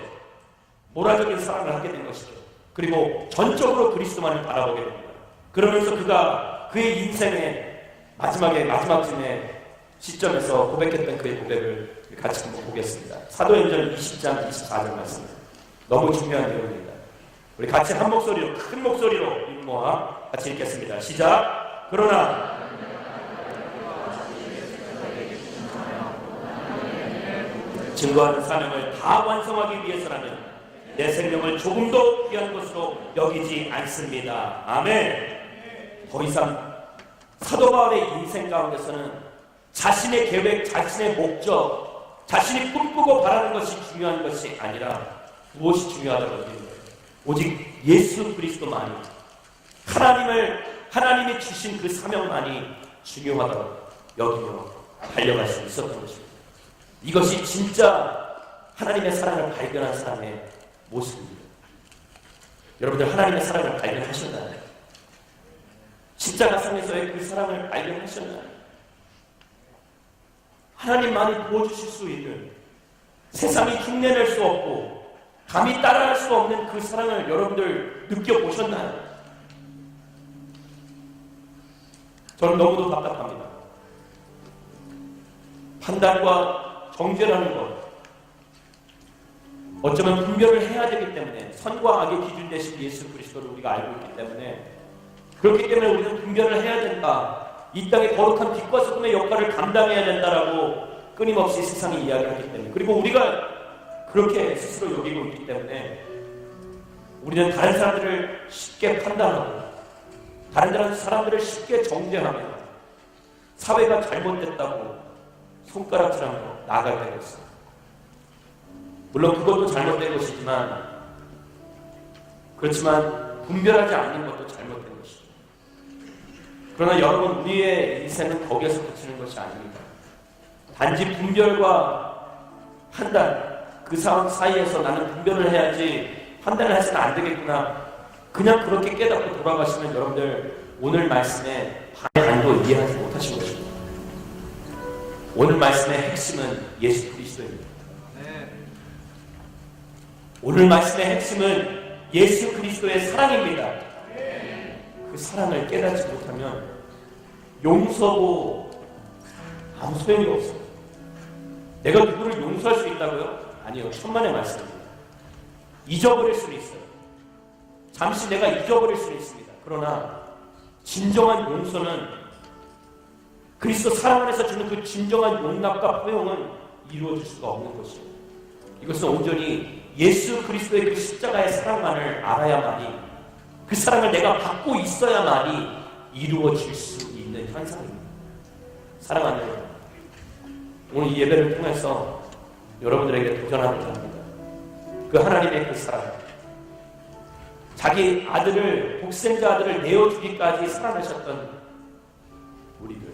모라적인 사랑을 하게 된 것이죠. 그리고 전적으로 그리스도만을 바라보게 됩니다. 그러면서 그가 그의 인생의 마지막쯤에 시점에서 고백했던 그의 고백을 같이 한번 보겠습니다. 사도행전 20장 24절 말씀. 너무 중요한 내용입니다. 우리 같이 한 목소리로, 큰 목소리로 모아 같이 읽겠습니다. 시작. 그러나 증거하는 사명을 다 완성하기 위해서라면 내 생명을 조금도 귀한 것으로 여기지 않습니다. 아멘. 더 이상 사도 바울의 인생 가운데서는 자신의 계획, 자신의 목적, 자신이 꿈꾸고 바라는 것이 중요한 것이 아니라 무엇이 중요하다고 여기는 거예요. 오직 예수 그리스도만이, 하나님이 주신 그 사명만이 중요하다고 여기며 달려갈 수 있었던 것입니다. 이것이 진짜 하나님의 사랑을 발견한 사람의 모습입니다. 여러분들 하나님의 사랑을 발견하셨나요? 십자가상에서의 그 사랑을 발견하셨나요? 하나님만이 부어주실 수 있는, 세상이 흉내낼 수 없고 감히 따라할 수 없는 그 사랑을 여러분들 느껴보셨나요? 저는 너무도 답답합니다. 판단과 정죄라는 것, 어쩌면 분별을 해야 되기 때문에, 선과 악의 기준 대신 예수 그리스도를 우리가 알고 있기 때문에, 그렇기 때문에 우리는 분별을 해야 된다, 이 땅의 거룩한 빛과 소금의 역할을 감당해야 된다라고 끊임없이 세상이 이야기하기 때문에, 그리고 우리가 그렇게 스스로 여기고 있기 때문에 우리는 다른 사람들을 쉽게 판단하고 다른 사람들을 쉽게 정죄하며 사회가 잘못됐다고 손가락질하며 나아가게 되고 있습니다. 물론 그것도 잘못된 것이지만, 그렇지만 분별하지 않는 것도 잘못된 것이죠. 그러나 여러분, 우리의 인생은 거기에서 그치는 것이 아닙니다. 단지 분별과 판단, 그 상황 사이에서 나는 분별을 해야지 판단을 해서는 안 되겠구나, 그냥 그렇게 깨닫고 돌아가시면 여러분들 오늘 말씀의 반도 이해하지 못하신 것입니다. 오늘 말씀의 핵심은 예수 그리스도입니다. 오늘 말씀의 핵심은 예수 그리스도의 사랑입니다. 그 사랑을 깨닫지 못하면 용서고 아무 소용이 없습니다. 내가 누구를 용서할 수 있다고요? 아니요. 천만의 말씀입니다. 잊어버릴 수는 있어요. 잠시 내가 잊어버릴 수는 있습니다. 그러나 진정한 용서는, 그리스도 사랑 안에서 주는 그 진정한 용납과 포용은 이루어질 수가 없는 것이에요. 이것은 온전히 예수 그리스도의 그 십자가의 사랑만을 알아야만이, 그 사랑을 내가 받고 있어야만이 이루어질 수 있는 현상입니다. 사랑하는 여러분, 오늘 이 예배를 통해서 여러분들에게 도전하고자 합니다. 그 하나님의 그 사랑, 자기 아들을, 독생자 아들을 내어주기까지 사랑하셨던 우리들,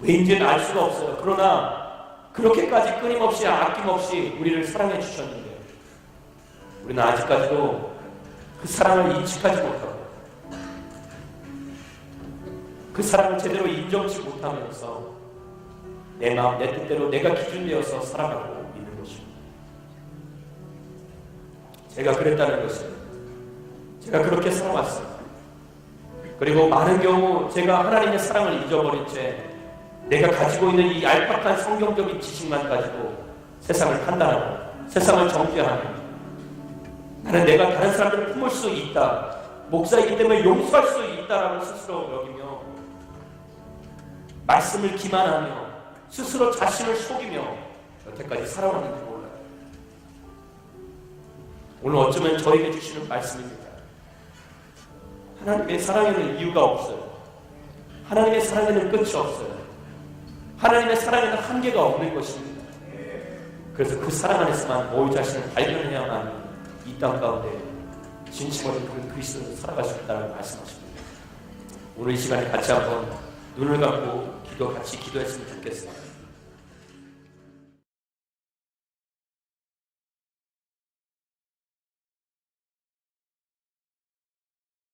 왠지는 알 수가 없어요. 그러나 그렇게까지 끊임없이 아낌없이 우리를 사랑해 주셨는데, 우리는 아직까지도 그 사랑을 인식하지 못하고 그 사랑을 제대로 인정치 못하면서 내 마음, 내 뜻대로 내가 기준되어서 살아가고 있는 것입니다. 제가 그랬다는 것은, 제가 그렇게 살아왔습니다. 그리고 많은 경우 제가 하나님의 사랑을 잊어버린 채 내가 가지고 있는 이 얄팍한 성경적인 지식만 가지고 세상을 판단하고 세상을 정죄하며, 나는 내가 다른 사람들을 품을 수 있다, 목사이기 때문에 용서할 수 있다라고 스스로 여기며 말씀을 기만하며 스스로 자신을 속이며 여태까지 살아왔는지 몰라요. 오늘 어쩌면 저에게 주시는 말씀입니다. 하나님의 사랑에는 이유가 없어요. 하나님의 사랑에는 끝이 없어요. 하나님의 사랑에는 한계가 없는 것입니다. 그래서 그 사랑 안에서만 너희 자신을 발견해야만 이 땅 가운데 진심으로 그 그리스도를 살아갈 수 있다는 말씀하십니다. 오늘 이 시간에 같이 한번 눈을 감고 같이 기도했으면 좋겠어요.